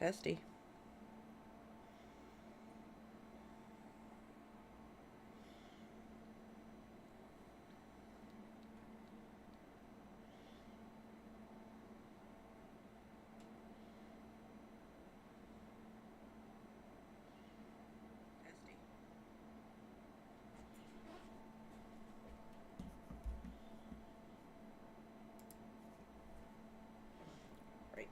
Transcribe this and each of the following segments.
Testy. Right.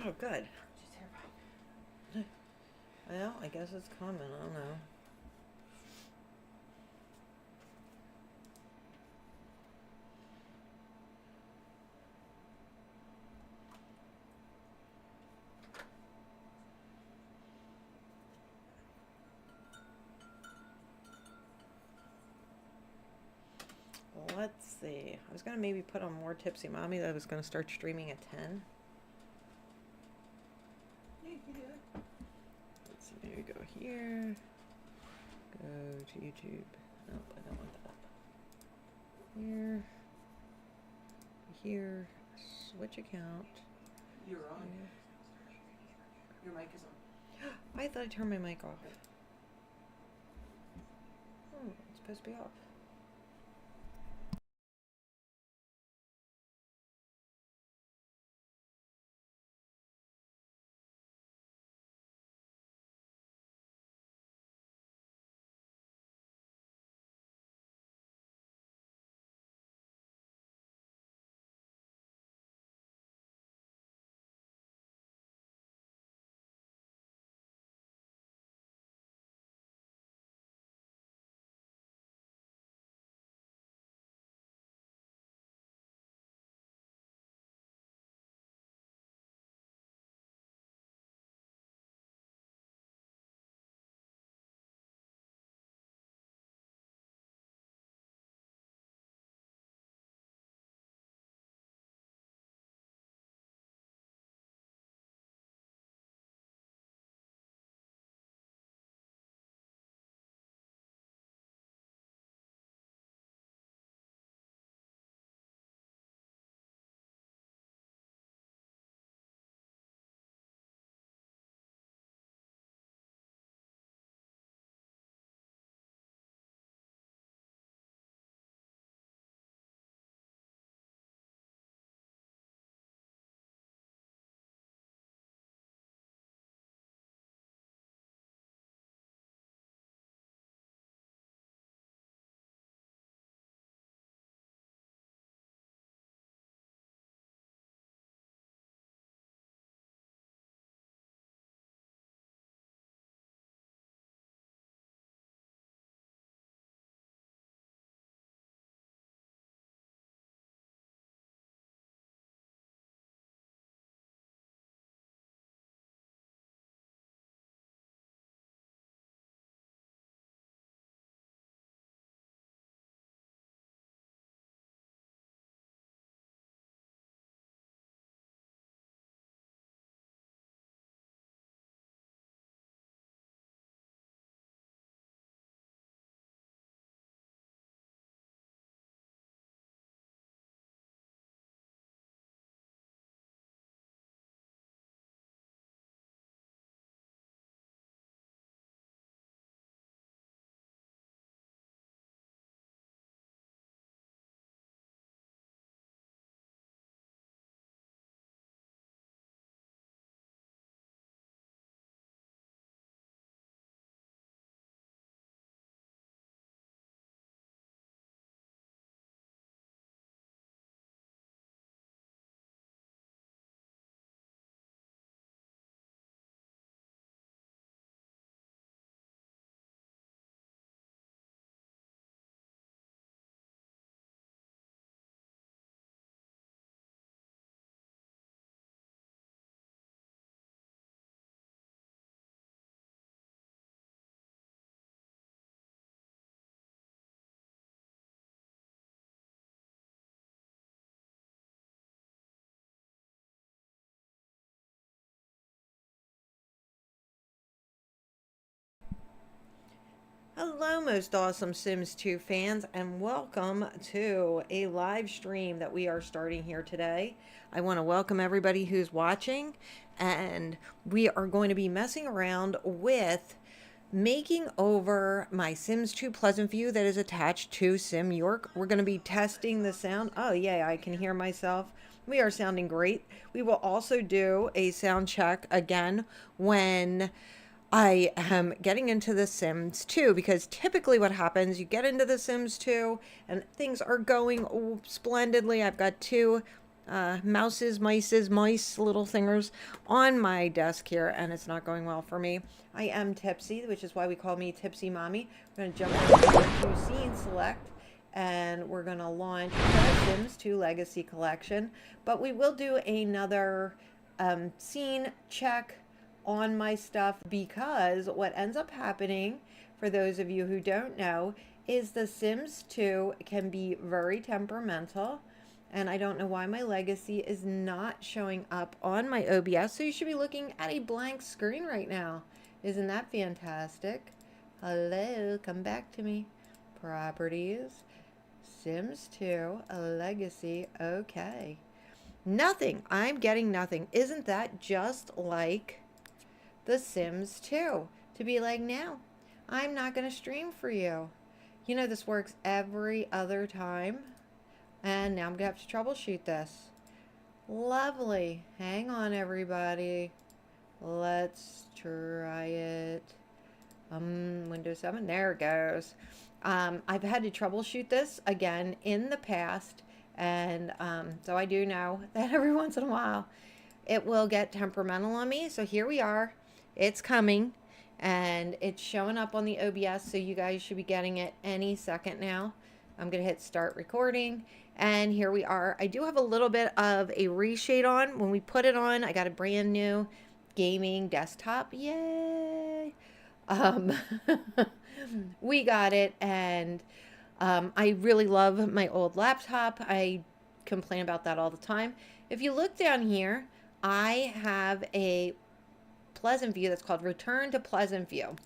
Oh, good. She's terrified. Well, I guess it's coming. I don't know. Let's see. I was going to maybe put on more Tipsy Mommy. That I was going to start streaming at 10. You can do it. Let's see. Maybe go here. Go to YouTube. Nope, I don't want that. Here. Here. Switch account. You're on. Here. Your mic is on. I thought I turned my mic off. Oh, it's supposed to be off. Hello, most awesome Sims 2 fans, and welcome to a live stream that we are starting here today. I want to welcome everybody who's watching, and we are going to be messing around with making over my Sims 2 Pleasantview that is attached to Sim York. We're going to be testing the sound. Oh, yeah, I can hear myself. We are sounding great. We will also do a sound check again when I am getting into The Sims 2, because typically what happens, you get into The Sims 2 and things are going splendidly. I've got two mice, little thingers on my desk here, and it's not going well for me. I am tipsy, which is why we call me Tipsy Mommy. We're going to jump into Scene Select, and we're going to launch the Sims 2 Legacy Collection. But we will do another scene check on my stuff, because what ends up happening, for those of you who don't know, is The Sims 2 can be very temperamental, and I don't know why my legacy is not showing up on my OBS, so you should be looking at a blank screen right now. Isn't that fantastic? Hello, come back to me. Properties, Sims 2, a legacy, okay. Nothing. I'm getting nothing. Isn't that just like The Sims 2? To be like, no, I'm not going to stream for you. You know, this works every other time. And now I'm going to have to troubleshoot this. Lovely. Hang on, everybody. Let's try it. Windows 7. There it goes. I've had to troubleshoot this again in the past. And so I do know that every once in a while it will get temperamental on me. So here we are. It's coming, and it's showing up on the OBS, so you guys should be getting it any second now. I'm going to hit start recording, and here we are. I do have a little bit of a reshade on. When we put it on, I got a brand new gaming desktop. Yay! We got it, and I really love my old laptop. I complain about that all the time. If you look down here, I have a Pleasantview that's called Return to Pleasantview.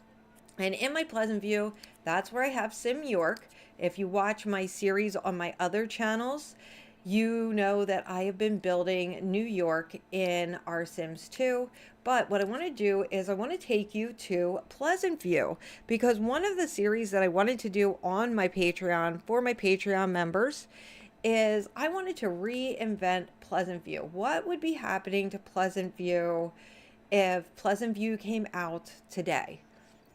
And in my Pleasantview, that's where I have Sim York. If you watch my series on my other channels, you know that I have been building New York in our Sims 2. But what I want to do is I want to take you to Pleasantview, because one of the series that I wanted to do on my Patreon for my Patreon members is I wanted to reinvent Pleasantview. What would be happening to Pleasantview if Pleasantview came out today?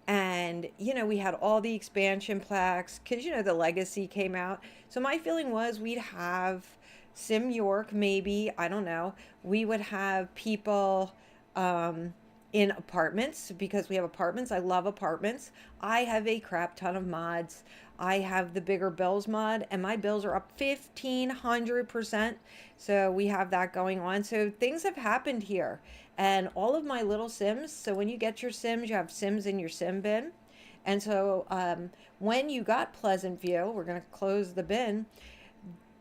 And, you know, we had all the expansion packs because, you know, the legacy came out. So my feeling was we'd have Sim York, maybe, I don't know. We would have people in apartments, because we have apartments. I love apartments. I have a crap ton of mods. I have the bigger bills mod, and my bills are up 1,500%. So we have that going on. So things have happened here. And all of my little Sims, so when you get your Sims, you have Sims in your Sim bin. And so when you got Pleasantview, we're going to close the bin,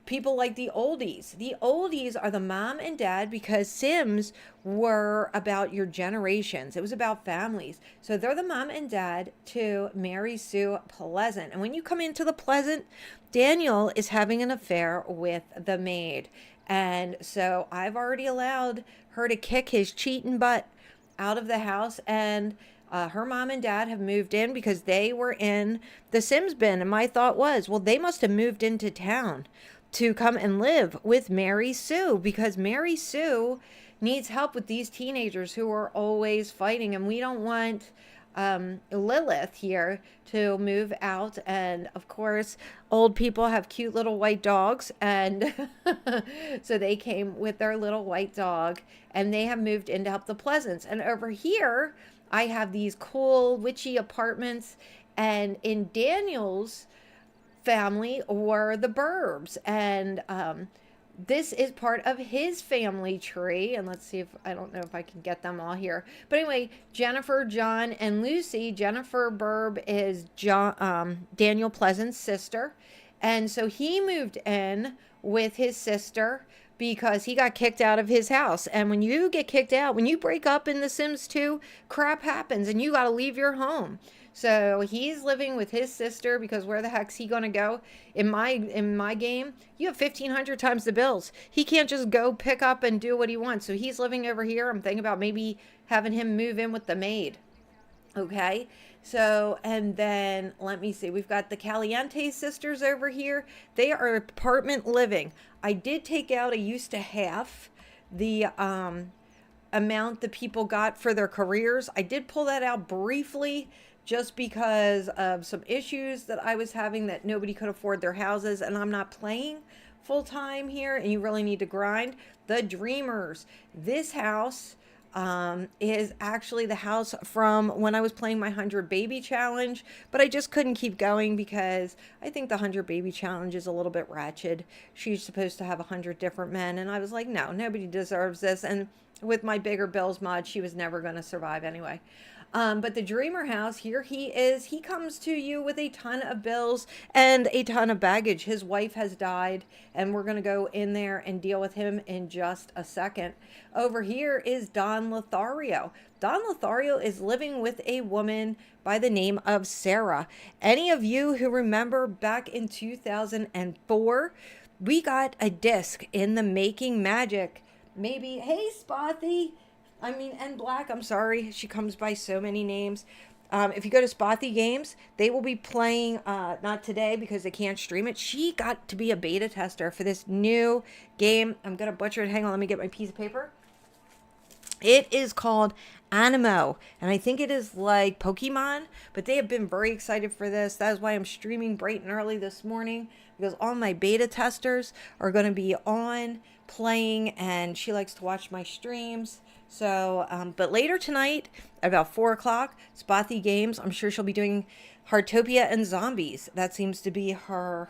people like the oldies. The oldies are the mom and dad, because Sims were about your generations. It was about families. So they're the mom and dad to Mary Sue Pleasant. And when you come into the Pleasant, Daniel is having an affair with the maid. And so I've already allowed her to kick his cheating butt out of the house, and her mom and dad have moved in because they were in the Sims bin. And my thought was, well, they must have moved into town to come and live with Mary Sue, because Mary Sue needs help with these teenagers who are always fighting, and we don't want Lilith here to move out. And of course, old people have cute little white dogs, and so they came with their little white dog, and they have moved in to help the Pleasants. And over here, I have these cool witchy apartments, and in Daniel's family or the Burbs, and this is part of his family tree. And let's see if I don't know if I can get them all here, but anyway, Jennifer, John, and Lucy. Jennifer Burb is Daniel Pleasant's sister, and so he moved in with his sister because he got kicked out of his house. And when you get kicked out, when you break up in The Sims 2, crap happens and you got to leave your home. So he's living with his sister because where the heck's he going to go? In my game, you have 1,500 times the bills. He can't just go pick up and do what he wants. So he's living over here. I'm thinking about maybe having him move in with the maid. Okay. So, and then let me see. We've got the Caliente sisters over here. They are apartment living. I did take out, I used to half the amount the people got for their careers. I did pull that out briefly just because of some issues that I was having that nobody could afford their houses, and I'm not playing full time here, and you really need to grind. The Dreamers. This house is actually the house from when I was playing my 100 Baby Challenge, but I just couldn't keep going because I think the 100 Baby Challenge is a little bit ratchet. She's supposed to have 100 different men, and I was like, no, nobody deserves this. And with my bigger bills mod, she was never going to survive anyway. But the Dreamer House, here he is. He comes to you with a ton of bills and a ton of baggage. His wife has died, and we're going to go in there and deal with him in just a second. Over here is Don Lothario. Don Lothario is living with a woman by the name of Sarah. Any of you who remember back in 2004, we got a disc in the Making Magic. Maybe, hey, Spothy. And Black, I'm sorry. She comes by so many names. If you go to Spothy Games, they will be playing, not today because they can't stream it. She got to be a beta tester for this new game. I'm going to butcher it. Hang on, let me get my piece of paper. It is called Animo, and I think it is like Pokemon, but they have been very excited for this. That is why I'm streaming bright and early this morning, because all my beta testers are going to be on playing, and she likes to watch my streams. So, but later tonight, about 4 o'clock, Spothy Games, I'm sure she'll be doing Heartopia and Zombies. That seems to be her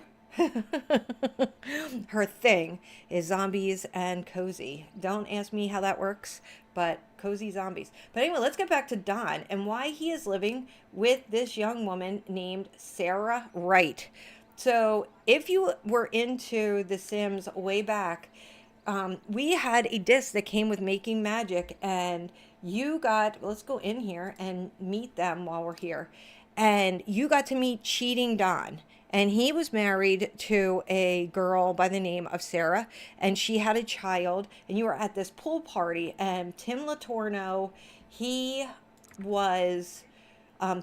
her thing, is zombies and cozy. Don't ask me how that works, but cozy zombies. But anyway, let's get back to Don and why he is living with this young woman named Sarah Wright. So if you were into The Sims way back, we had a disc that came with Making Magic, and you got, let's go in here and meet them while we're here. And you got to meet Cheating Don. And he was married to a girl by the name of Sarah, and she had a child. And you were at this pool party, and Tim Latorno, he was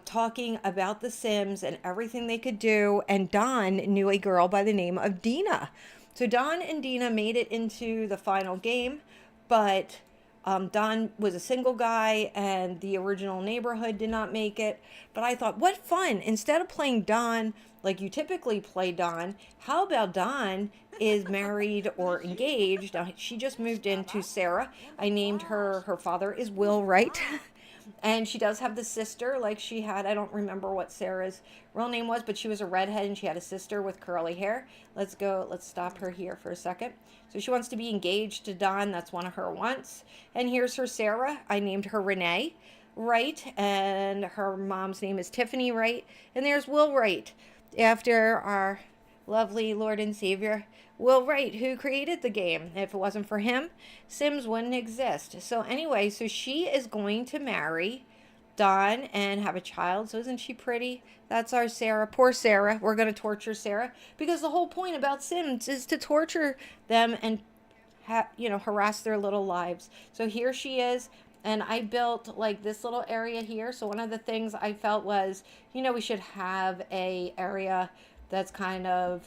talking about The Sims and everything they could do. And Don knew a girl by the name of Dina. So Don and Dina made it into the final game, but Don was a single guy and the original neighborhood did not make it. But I thought, what fun. Instead of playing Don like you typically play Don, how about Don is married or engaged? She just moved into Sarah. I named her, her father is Will Wright. And she does have the sister like she had. I don't remember what Sarah's real name was, but she was a redhead and she had a sister with curly hair. Let's stop her here for a second. So she wants to be engaged to Don. That's one of her wants. And here's her Sarah. I named her Renee Wright, and her mom's name is Tiffany Wright. And there's Will Wright, after our lovely Lord and Savior, Will Wright, who created the game. If it wasn't for him, Sims wouldn't exist. So anyway, so she is going to marry Don and have a child. So isn't she pretty? That's our Sarah. Poor Sarah. We're going to torture Sarah because the whole point about Sims is to torture them and harass their little lives. So here she is. And I built like this little area here. So one of the things I felt was, we should have a area that's kind of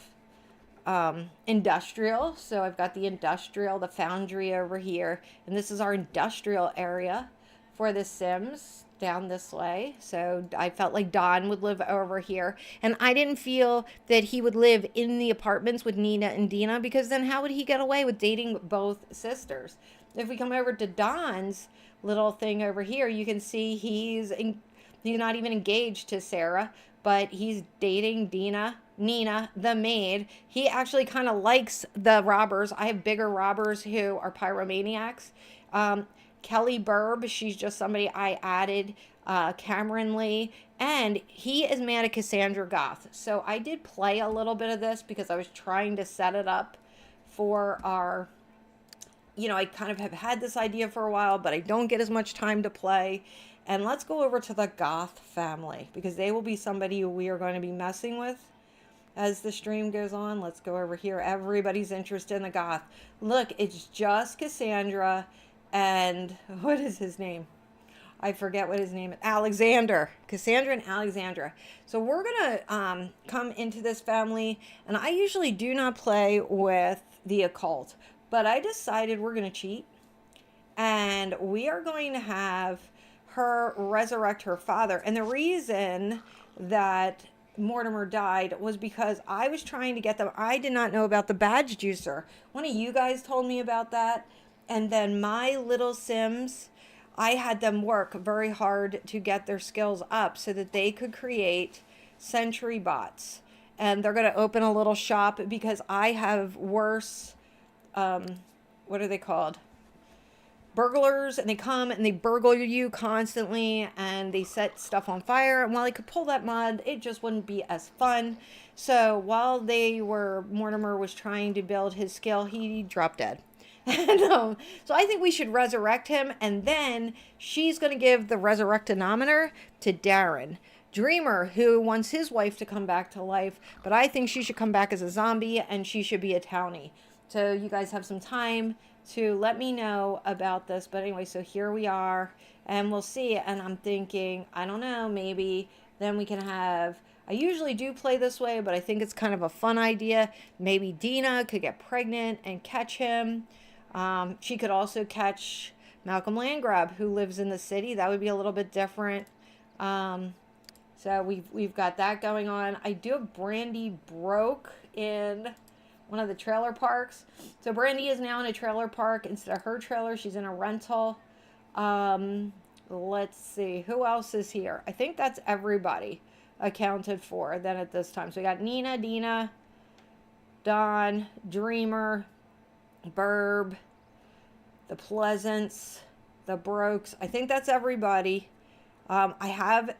industrial. So I've got the industrial, the foundry over here. And this is our industrial area for the Sims down this way. So I felt like Don would live over here. And I didn't feel that he would live in the apartments with Nina and Dina, because then how would he get away with dating both sisters? If we come over to Don's little thing over here, you can see he's not even engaged to Sarah, but he's dating Nina, the maid. He actually kind of likes the robbers. I have bigger robbers who are pyromaniacs. Kelly Burb, she's just somebody I added. Cameron Lee, and he is mad at Cassandra Goth. So I did play a little bit of this because I was trying to set it up for our I kind of have had this idea for a while, but I don't get as much time to play. And let's go over to the Goth family because they will be somebody who we are going to be messing with as the stream goes on. Let's go over here. Everybody's interested in the Goth. Look, it's just Cassandra and what is his name? I forget what his name is. Alexander. Cassandra and Alexandra. So we're going to come into this family. And I usually do not play with the occult. But I decided we're going to cheat. And we are going to have her resurrect her father. And the reason that Mortimer died was because I was trying to get them. I did not know about the badge juicer. One of you guys told me about that. And then my little Sims, I had them work very hard to get their skills up so that they could create sentry bots. And they're going to open a little shop because I have worse, what are they called? Burglars, and they come and they burgle you constantly and they set stuff on fire. And while I could pull that mod, it just wouldn't be as fun. So while Mortimer was trying to build his skill, he dropped dead. And so I think we should resurrect him, and then she's going to give the resurrectonometer to Darren. Dreamer, who wants his wife to come back to life, but I think she should come back as a zombie and she should be a townie. So you guys have some time to let me know about this. But anyway, so here we are and we'll see. And I'm thinking, I don't know, maybe then we can have, I usually do play this way, but I think it's kind of a fun idea. Maybe Dina could get pregnant and catch him. She could also catch Malcolm Landgrab, who lives in the city. That would be a little bit different. So we've got that going on. I do have Brandy broke in one of the trailer parks. So Brandy is now in a trailer park instead of her trailer. She's in a rental. Let's see. Who else is here? I think that's everybody accounted for then at this time. So we got Nina, Dina, Dawn, Dreamer, Burb, the Pleasants, the Brokes. I think that's everybody. I have,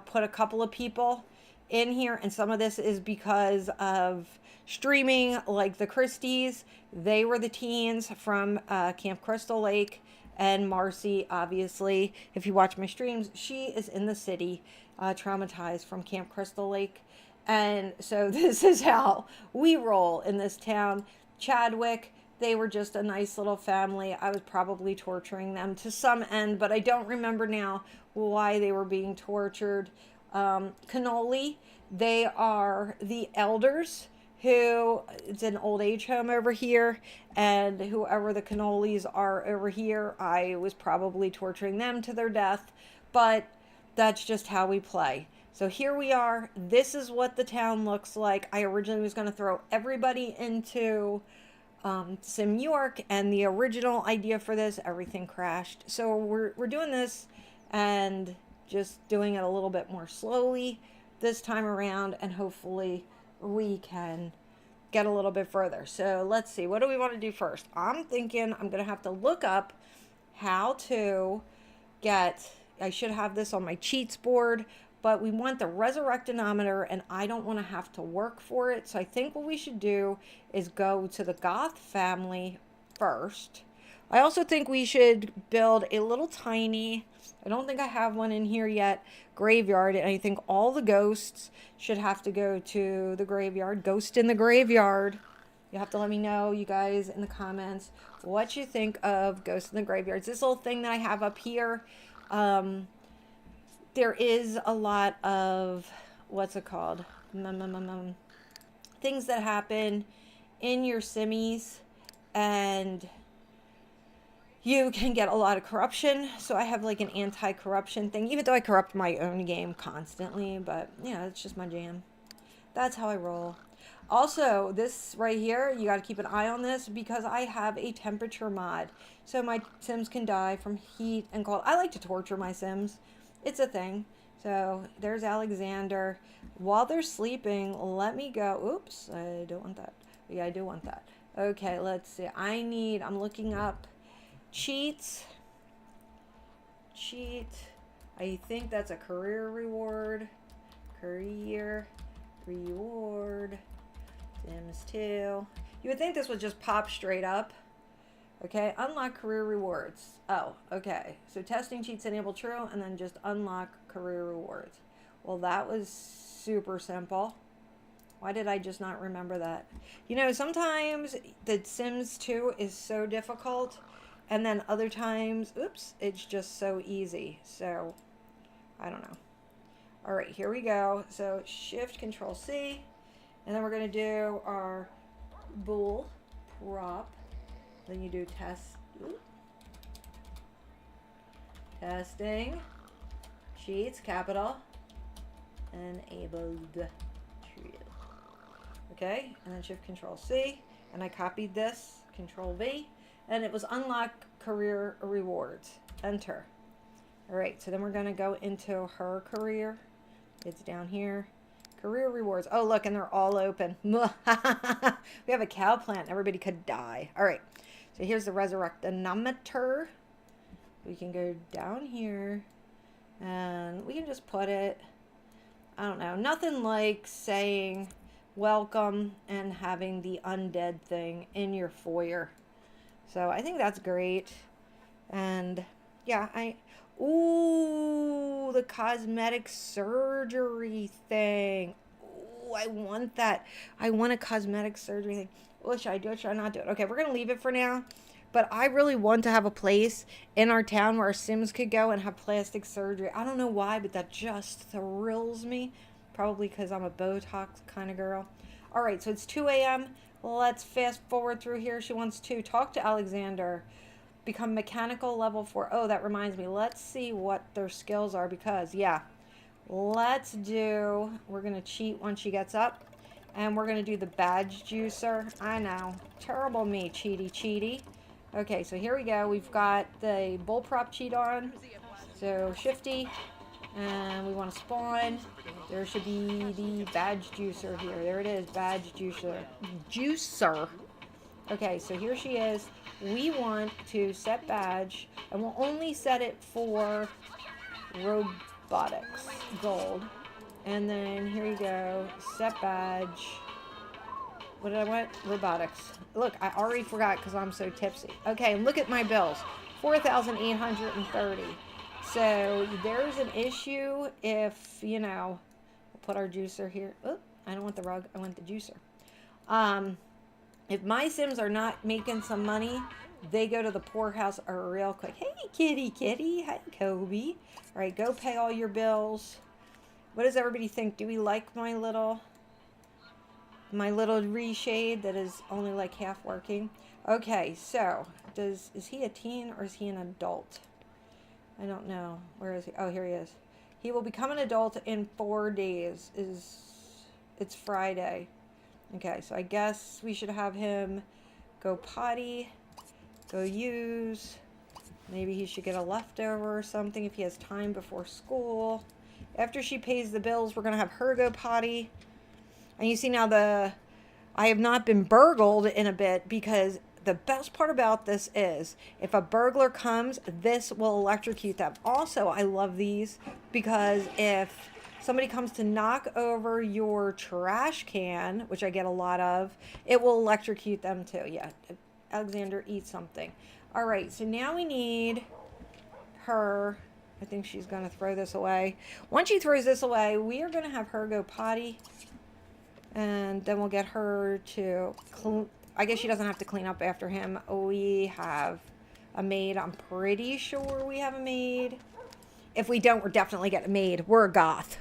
put a couple of people in here, and some of this is because of streaming, like the Christies. They were the teens from Camp Crystal Lake, and Marcy, obviously, if you watch my streams, she is in the city, traumatized from Camp Crystal Lake. And so this is how we roll in this town. Chadwick, they were just a nice little family. I was probably torturing them to some end, but I don't remember now why they were being tortured. Cannoli, they are the elders who, it's an old age home over here, and whoever the Cannolis are over here, I was probably torturing them to their death, but that's just how we play. So here we are. This is what the town looks like. I originally was going to throw everybody into Sim York, and the original idea for this, everything crashed. So we're doing this and just doing it a little bit more slowly this time around, and hopefully we can get a little bit further. So let's see, what do we want to do first? I'm thinking I'm going to have to look up how to get, I should have this on my cheats board, but we want the resurrectonometer, and I don't want to have to work for it. So I think what we should do is go to the Goth family first. I also think we should build a little tiny, I don't think I have one in here yet, graveyard. And I think all the ghosts should have to go to the graveyard. Ghost in the graveyard. You have to let me know, you guys, in the comments, what you think of Ghost in the Graveyard. It's this little thing that I have up here. There is a lot of, what's it called? Things that happen in your simmies, and you can get a lot of corruption. So I have like an anti-corruption thing, even though I corrupt my own game constantly, but it's just my jam. That's how I roll. Also, this right here, you got to keep an eye on this because I have a temperature mod. So my Sims can die from heat and cold. I like to torture my Sims. It's a thing. So there's Alexander. While they're sleeping, let me go. Oops, I don't want that. Yeah, I do want that. Okay, let's see. I'm looking up cheats. Cheat. I think that's a career reward. Career reward. Sims 2. You would think this would just pop straight up, Okay, unlock career rewards. Oh, okay. So testing cheats enable true, and then just unlock career rewards. Well, that was super simple. Why did I just not remember that? You know, sometimes the Sims 2 is so difficult, and then other times, oops, it's just so easy. So, I don't know. All right, here we go. So, Shift Control C, and then we're going to do our bool prop. Then you do testing, cheats, capital, enabled, true. Okay, and then Shift Control C, and I copied this, Control V, and it was unlock career rewards. Enter. All right, so then we're going to go into her career. It's down here. Career rewards. Oh, look, and they're all open. We have a cow plant. Everybody could die. All right, so here's the resurrectonometer. We can go down here, and we can just put it, I don't know, nothing like saying welcome and having the undead thing in your foyer. So I think that's great. And yeah, ooh, the cosmetic surgery thing. Ooh, I want that. I want a cosmetic surgery thing. What should I do it? Should I not do it? Okay, we're going to leave it for now. But I really want to have a place in our town where our Sims could go and have plastic surgery. I don't know why, but that just thrills me. Probably because I'm a Botox kind of girl. All right, so it's 2 a.m. Let's fast forward through here. She wants to talk to Alexander. Become mechanical level 4. Oh, that reminds me. Let's see what their skills are because, yeah. We're going to cheat when she gets up. And we're going to do the badge juicer. I know. Terrible me, cheaty. Okay, so here we go. We've got the bull prop cheat on. So shifty. And we want to spawn. There should be the badge juicer here. There it is, badge juicer. Okay, so here she is. We want to set badge, and we'll only set it for robotics, gold. And then here you go, set badge. What did I want? Robotics. Look, I already forgot because I'm so tipsy. Okay, look at my bills. 4,830. So there's an issue if, you know, we'll put our juicer here. Oh, I don't want the rug. I want the juicer. If my Sims are not making some money, they go to the poorhouse real quick. Hey, kitty. Hi, Kobe. All right, go pay all your bills. What does everybody think? Do we like my little reshade that is only like half working? Okay, so is he a teen or is he an adult? I don't know. Where is he? Oh, here he is. He will become an adult in 4 days. It's Friday. Okay, so I guess we should have him go potty, go use. Maybe he should get a leftover or something if he has time before school. After she pays the bills, we're going to have her go potty. And you see now I have not been burgled in a bit because the best part about this is if a burglar comes, this will electrocute them. Also, I love these because if somebody comes to knock over your trash can, which I get a lot of, it will electrocute them too. Yeah, Alexander, eat something. All right, so now we need her. I think she's going to throw this away. Once she throws this away, we are going to have her go potty. And then we'll get her to clean. I guess she doesn't have to clean up after him. We have a maid. I'm pretty sure we have a maid. If we don't, we're definitely getting a maid. We're a goth.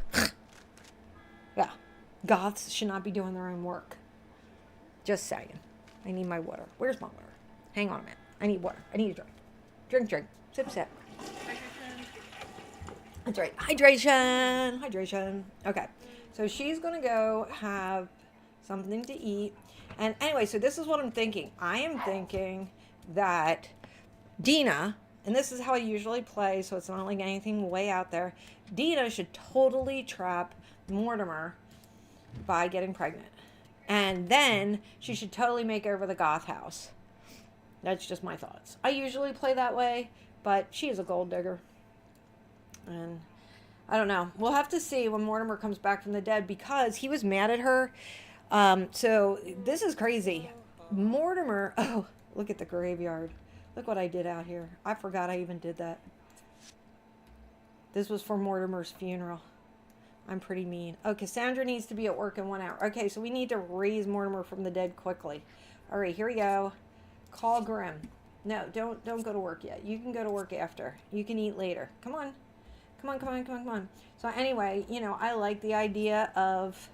Yeah. Goths should not be doing their own work. Just saying. I need my water. Where's my water? Hang on a minute. I need water. I need a drink. Drink. Sip. That's right. Hydration. Okay. So she's going to go have something to eat. And anyway, so this is what I'm thinking. I am thinking that Dina, and this is how I usually play, so it's not like anything way out there. Dina should totally trap Mortimer by getting pregnant. And then she should totally make over the goth house. That's just my thoughts. I usually play that way, but she is a gold digger. And I don't know. We'll have to see when Mortimer comes back from the dead because he was mad at her. So this is crazy. Mortimer, oh, look at the graveyard. Look what I did out here. I forgot I even did that. This was for Mortimer's funeral. I'm pretty mean. Oh, Cassandra needs to be at work in 1 hour. Okay, so we need to raise Mortimer from the dead quickly. All right, here we go. Call Grim. No, don't go to work yet. You can go to work after. You can eat later. Come on. Come on, come on, come on, come on. So anyway, you know, I like the idea of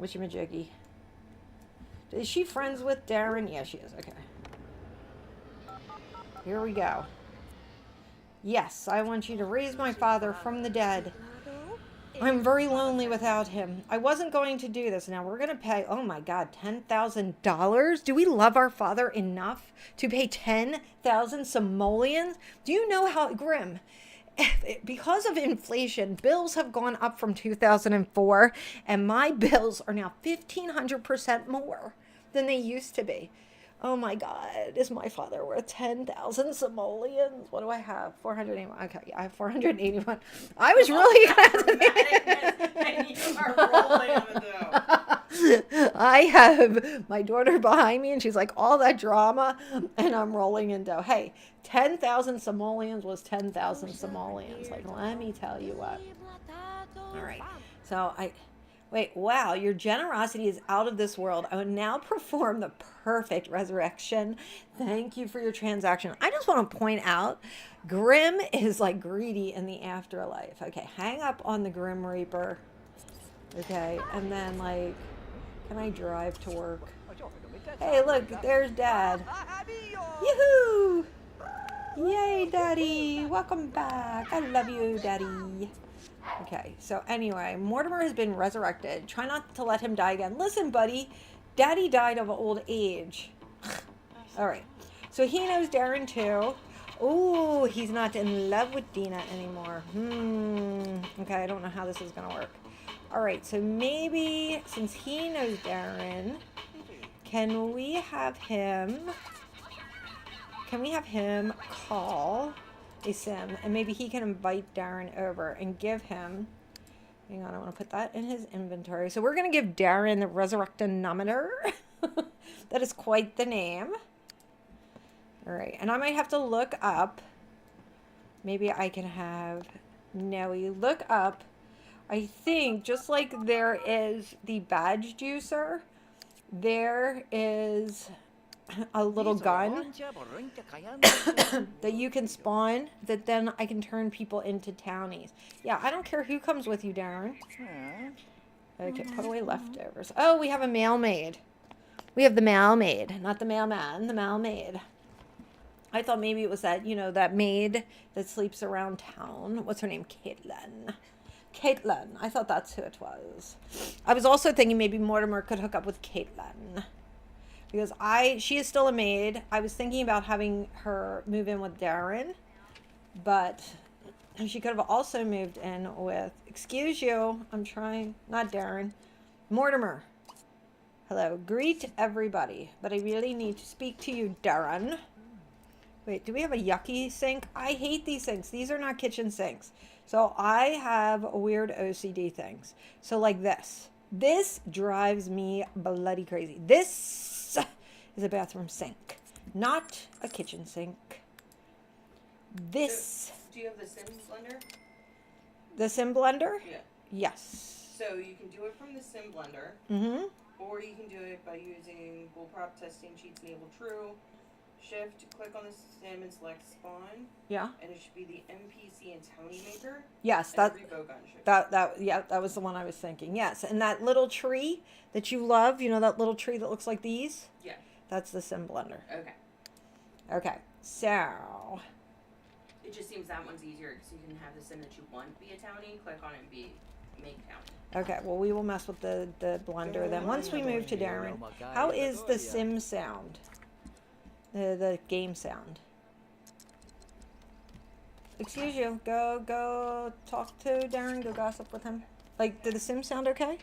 whatchamajiggy. Is she friends with Darren? Yeah, she is. Okay. Here we go. Yes, I want you to raise my father from the dead. I'm very lonely without him. I wasn't going to do this. Now we're going to pay, oh my God, $10,000? Do we love our father enough to pay 10,000 simoleons? Do you know how grim? Because of inflation, bills have gone up from 2004, and my bills are now 1,500% more than they used to be. Oh my God, is my father worth 10,000 simoleons? What do I have? 481. Okay, yeah, I have 481. I was really glad and you are rolling in the dough. I have my daughter behind me, and she's like, all that drama, and I'm rolling in dough. Hey, 10,000 simoleons was 10,000 simoleons. Like, let me tell you what. All right, so wait, wow, your generosity is out of this world. I would now perform the perfect resurrection. Thank you for your transaction. I just want to point out, Grim is like greedy in the afterlife. Okay, hang up on the Grim Reaper. Okay, and then like, can I drive to work? Hey, look, there's Dad. Yoo-hoo! Yay, Daddy! Welcome back. I love you, Daddy. Okay, so anyway, Mortimer has been resurrected. Try not to let him die again. Listen, buddy, Daddy died of old age. All right, so he knows Darren too. Oh, he's not in love with Dina anymore. Okay, I don't know how this is gonna work. All right, so maybe since he knows Darren, can we have him call a sim, and maybe he can invite Darren over and give him, hang on, I want to put that in his inventory. So we're going to give Darren the Resurrectonometer. That is quite the name. All right, and I might have to look up, maybe I can have Nelly look up, I think just like there is the badge juicer, there is a little gun that you can spawn that then I can turn people into townies. Yeah, I don't care who comes with you, Darren. Okay, put away leftovers. Oh, we have a mail maid. We have the mail maid, not the mailman, the mail maid. I thought maybe it was that, you know, that maid that sleeps around town. What's her name? Caitlin. Caitlin. I thought that's who it was. I was also thinking maybe Mortimer could hook up with Caitlin. Because she is still a maid. I was thinking about having her move in with Darren, but she could have also moved in with, excuse you, I'm trying, not Darren, Mortimer. Hello, greet everybody, but I really need to speak to you, Darren. Wait, do we have a yucky sink? I hate these sinks. These are not kitchen sinks. So I have weird OCD things. So like this. This drives me bloody crazy. This is a bathroom sink, not a kitchen sink. This. So, do you have the Sim blender? The Sim blender? Yeah. Yes. So you can do it from the Sim blender. Mm-hmm. Or you can do it by using bullprop testing sheets enable true. Shift, click on the sim and select spawn. Yeah. And it should be the NPC and townie maker. Yes, that was the one I was thinking. Yes, and that little tree that you love, you know, that little tree that looks like these. Yeah. That's the sim blender. Okay. Okay. So. It just seems that one's easier because you can have the sim that you want to be a townie, click on it and make townie. Okay. Well, we will mess with the blender then once we move to Darren. How is the sim sound? The game sound. Excuse you. Go talk to Darren. Go gossip with him. Like, did the Sims sound okay?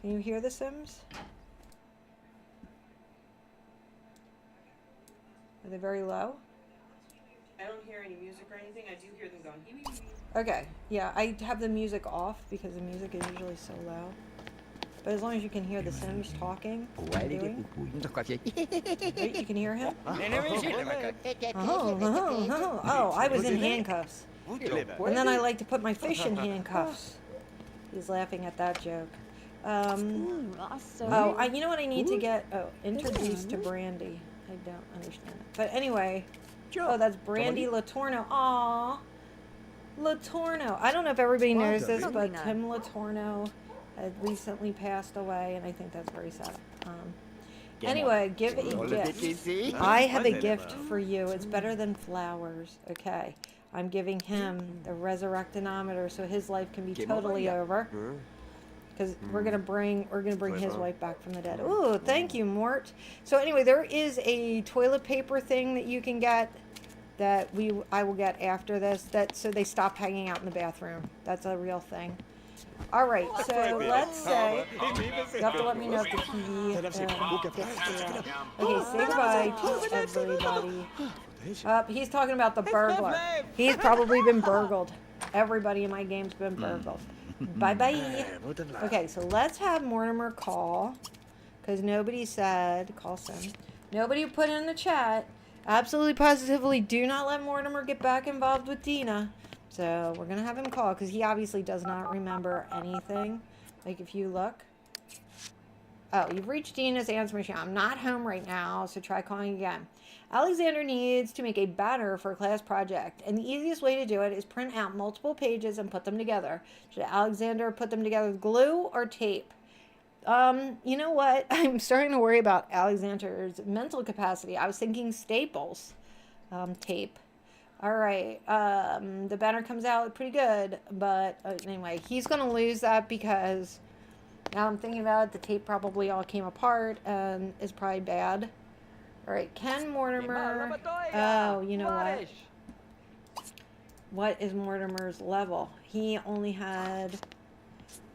Can you hear the Sims? Are they very low? I don't hear any music or anything. I do hear them going. Okay. Yeah, I have the music off because the music is usually so loud. But as long as you can hear the Sims talking, doing. Wait, you can hear him? Oh, I was in handcuffs. And then I like to put my fish in handcuffs. He's laughing at that joke. You know what I need to get? Oh, introduced to Brandy. I don't understand it. But anyway. Oh, that's Brandy Latorno. Aww. Latorno. I don't know if everybody knows this, but Tim Latorno had recently passed away, and I think that's very sad. Anyway, give a gift. I have a gift for you. It's better than flowers. Okay. I'm giving him the resurrectinometer so his life can be totally over. Because we're gonna bring his wife back from the dead. Ooh, thank you, Mort. So anyway, there is a toilet paper thing that you can get that I will get after this. So they stop hanging out in the bathroom. That's a real thing. All right, so let's say you have to let me know if the TV gets through. Okay, say goodbye to everybody. He's talking about the burglar. He's probably been burgled. Everybody in my game's been burgled. Bye-bye. Okay, so let's have Mortimer call. Because nobody said, call Sim. Nobody put in the chat. Absolutely positively do not let Mortimer get back involved with Dina. So we're going to have him call because he obviously does not remember anything. Like if you look. Oh, you've reached Dina's answer machine. I'm not home right now, so try calling again. Alexander needs to make a banner for a class project, and the easiest way to do it is print out multiple pages and put them together. Should Alexander put them together with glue or tape? You know what? I'm starting to worry about Alexander's mental capacity. I was thinking staples, tape. All right, the banner comes out pretty good, but anyway, he's going to lose that because now I'm thinking about it, the tape probably all came apart and is probably bad. All right, Ken Mortimer. Oh, you know what? What is Mortimer's level? He only had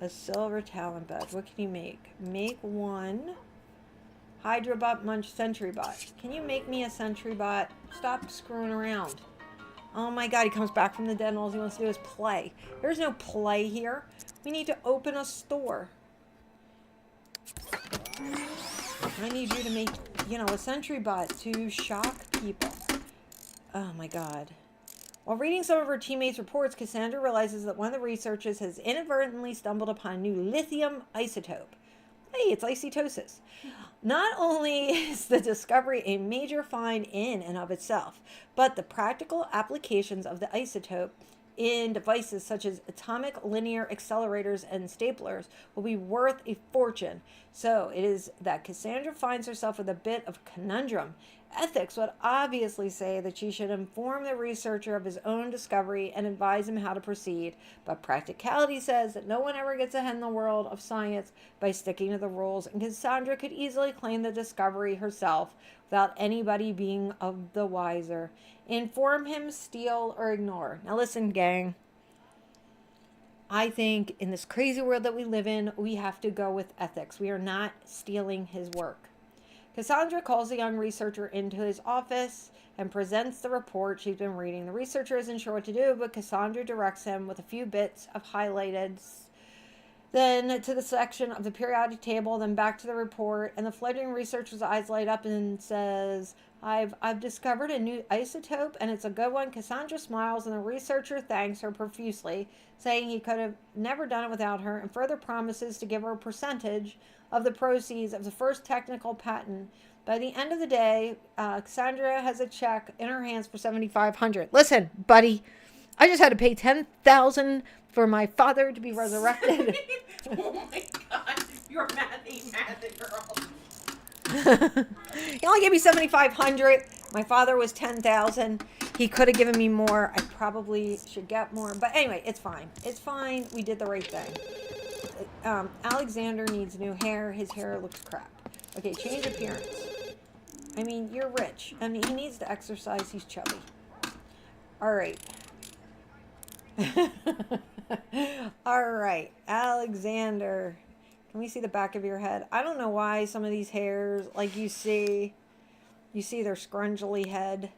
a silver talent badge. What can he make? Make one. Hydrobot Munch Sentry Bot. Can you make me a Sentry Bot? Stop screwing around. Oh my god, he comes back from the dead and all he wants to do is play. There's no play here. We need to open a store. I need you to make, a Sentry Bot to shock people. Oh my god. While reading some of her teammates' reports, Cassandra realizes that one of the researchers has inadvertently stumbled upon a new lithium isotope. Hey, it's isotosis. Not only is the discovery a major find in and of itself, but the practical applications of the isotope in devices such as atomic linear accelerators and staplers will be worth a fortune. So it is that Cassandra finds herself with a bit of a conundrum. Ethics would obviously say that she should inform the researcher of his own discovery and advise him how to proceed, but practicality says that no one ever gets ahead in the world of science by sticking to the rules, and Cassandra could easily claim the discovery herself without anybody being of the wiser. Inform him, steal, or ignore. Now listen, gang. I think in this crazy world that we live in, we have to go with ethics. We are not stealing his work. Cassandra calls the young researcher into his office and presents the report she's been reading. The researcher isn't sure what to do, but Cassandra directs him with a few bits of highlighted, then to the section of the periodic table, then back to the report, and the fledgling researcher's eyes light up and says, I've discovered a new isotope, and it's a good one. Cassandra smiles, and the researcher thanks her profusely, saying he could have never done it without her, and further promises to give her a percentage of the proceeds of the first technical patent. By the end of the day, Cassandra has a check in her hands for $7,500. Listen, buddy, I just had to pay $10,000 for my father to be resurrected. Oh my god, you're mathy girl. He only gave me $7,500. My father was $10,000. He could have given me more. I probably should get more. But anyway, it's fine. It's fine. We did the right thing. Alexander needs new hair. His hair looks crap. Okay, change appearance. I mean, you're rich. I mean, he needs to exercise. He's chubby. All right. All right, Alexander. Can we see the back of your head? I don't know why some of these hairs, like you see their scrungly head.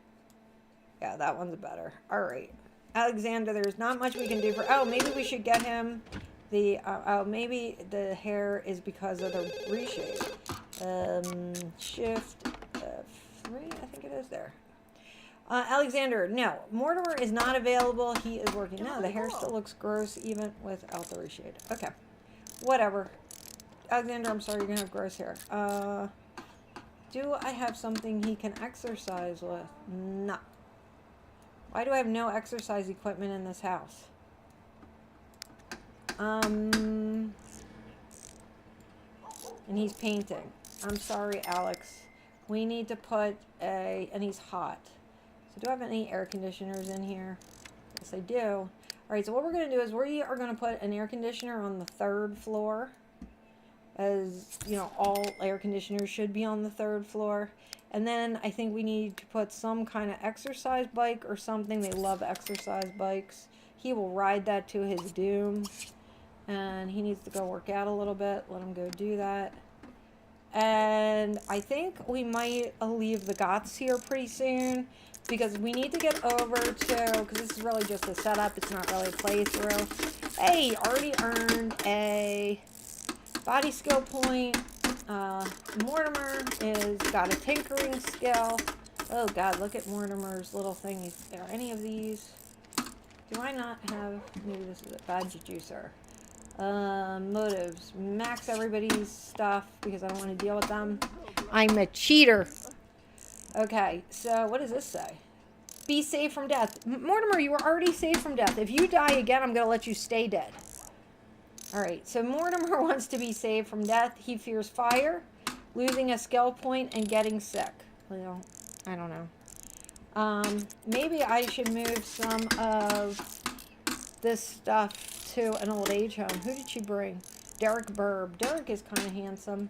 Yeah, that one's better. All right. Alexander, there's not much we can do for... Oh, maybe we should get him The oh, maybe the hair is because of the reshade. Shift F3, I think it is there. Alexander, no. Mortimer is not available. He is working. No, the hair still looks gross even without the reshade. Okay. Whatever. Alexander, I'm sorry, you're going to have gross hair. Do I have something he can exercise with? No. Why do I have no exercise equipment in this house? And he's painting. I'm sorry, Alex. We need to put and he's hot. So do I have any air conditioners in here? Yes, I do. All right, so what we're going to do is we are going to put an air conditioner on the 3rd floor. As, you know, all air conditioners should be on the 3rd floor. And then I think we need to put some kind of exercise bike or something. They love exercise bikes. He will ride that to his doom. And he needs to go work out a little bit. Let him go do that. And I think we might leave the Goths here pretty soon. Because we need to get over to... Because this is really just a setup. It's not really a playthrough. Hey, already earned a... body skill point. Mortimer is got a tinkering skill. Oh god, look at Mortimer's little thing. Are any of these? Do I not have? Maybe this is a badge juicer. Motives. Max everybody's stuff because I don't want to deal with them. I'm a cheater. Okay, so what does this say? Be saved from death. Mortimer, you were already saved from death. If you die again, I'm going to let you stay dead. Alright, so Mortimer wants to be saved from death. He fears fire, losing a skill point, and getting sick. Well, I don't know. Maybe I should move some of this stuff to an old age home. Who did she bring? Derek Burb. Derek is kind of handsome.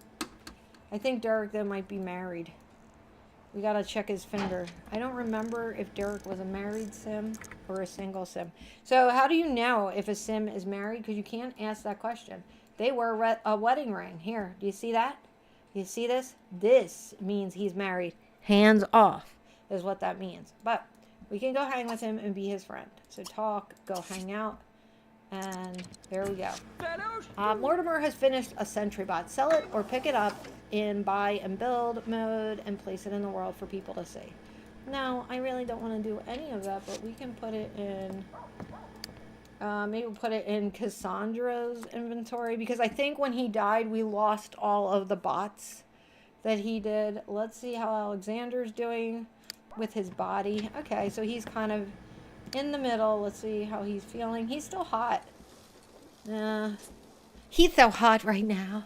I think Derek, though, might be married. We gotta check his finger. I don't remember if Derek was a married sim or a single sim. So how do you know if a sim is married? Because you can't ask that question. They wear a wedding ring. Here, do you see that? You see this? This means he's married. Hands off is what that means. But we can go hang with him and be his friend. So talk, go hang out. And there we go. Mortimer has finished a sentry bot. Sell it or pick it up in buy and build mode and place it in the world for people to see. No, I really don't want to do any of that, but we can put it in... maybe we'll put it in Cassandra's inventory, because I think when he died, we lost all of the bots that he did. Let's see how Alexander's doing with his body. Okay, so he's kind of in the middle. Let's see how he's feeling. He's still hot. He's so hot right now.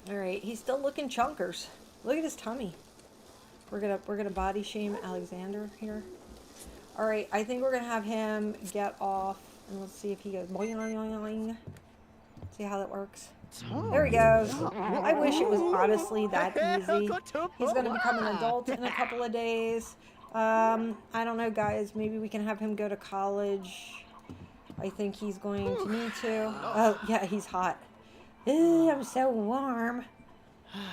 Alright, he's still looking chunkers. Look at his tummy. We're gonna body shame Alexander here. Alright, I think we're gonna have him get off, and let's see if he goes boing, boing, boing. See how that works. There he goes. I wish it was honestly that easy. He's gonna become an adult in a couple of days. I don't know, guys. Maybe we can have him go to college. I think he's going to need to. Oh, yeah, he's hot. Ew, I'm so warm.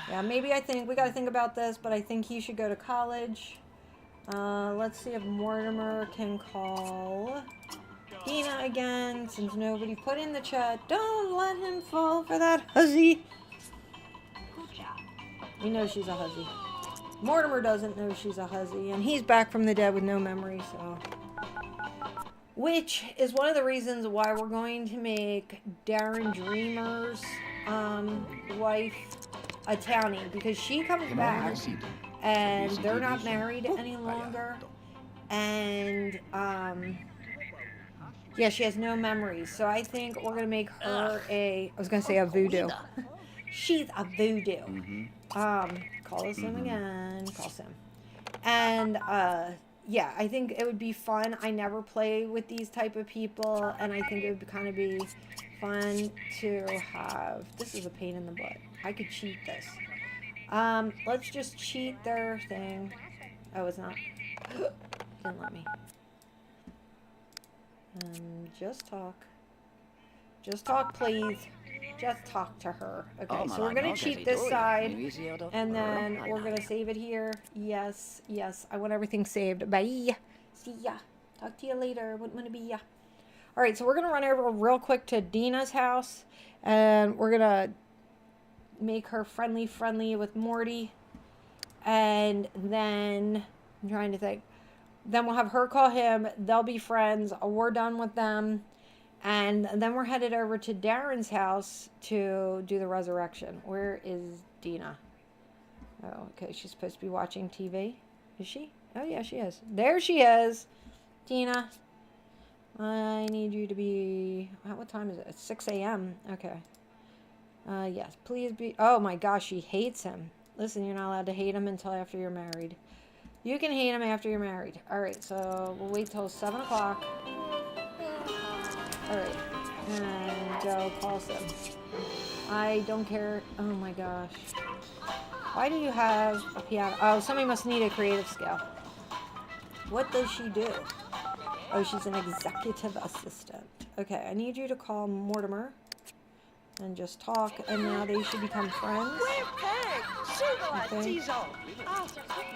Yeah, maybe I think we got to think about this, but I think he should go to college. Let's see if Mortimer can call Dina again, since nobody put in the chat. Don't let him fall for that hussy. We know she's a hussy. Mortimer doesn't know she's a hussy, and he's back from the dead with no memory, so... Which is one of the reasons why we're going to make Darren Dreamer's wife a townie, because she comes back and they're not married any longer, and yeah, she has no memories. So I think we're gonna make her I was gonna say a voodoo. She's a voodoo. Call us him again. Call him. And yeah, I think it would be fun. I never play with these type of people, and I think it would kind of be fun to have... This is a pain in the butt. I could cheat this. Let's just cheat their thing. Oh, it's not. Didn't let me. Just talk. Just talk, please. Just talk to her. Okay, so we're going to cheat this side, and then we're going to save it here. Yes, yes. I want everything saved. Bye. See ya. Talk to you later. Wouldn't want to be ya. All right, so we're going to run over real quick to Dina's house. And we're going to make her friendly with Morty. And then, I'm trying to think. Then we'll have her call him. They'll be friends. We're done with them. And then we're headed over to Darren's house to do the resurrection. Where is Dina? Oh, okay. She's supposed to be watching TV. Is she? Oh, yeah, she is. There she is. Dina, I need you to be... What time is it? It's 6 a.m. Okay. Yes, please be... Oh, my gosh, she hates him. Listen, you're not allowed to hate him until after you're married. You can hate him after you're married. All right, so we'll wait till 7 o'clock. All right, and Joe calls him. I don't care. Oh my gosh. Why do you have a piano? Oh, somebody must need a creative skill. What does she do? Oh, she's an executive assistant. Okay, I need you to call Mortimer and just talk, and now they should become friends. Okay.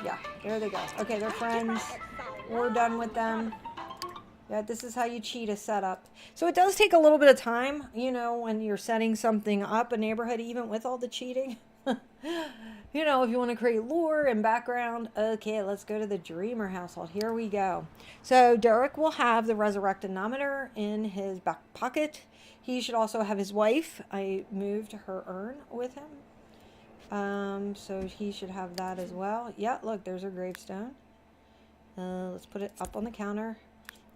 Yeah, there they go. Okay, they're friends. We're done with them. Yeah, this is how you cheat a setup. So it does take a little bit of time, you know, when you're setting something up, a neighborhood, even with all the cheating. You know, if you want to create lore and background. Okay, let's go to the Dreamer household. Here we go. So Derek will have the resurrectonometer in his back pocket. He should also have his wife. I moved her urn with him. So he should have that as well. Yeah, look, there's her gravestone. Let's put it up on the counter.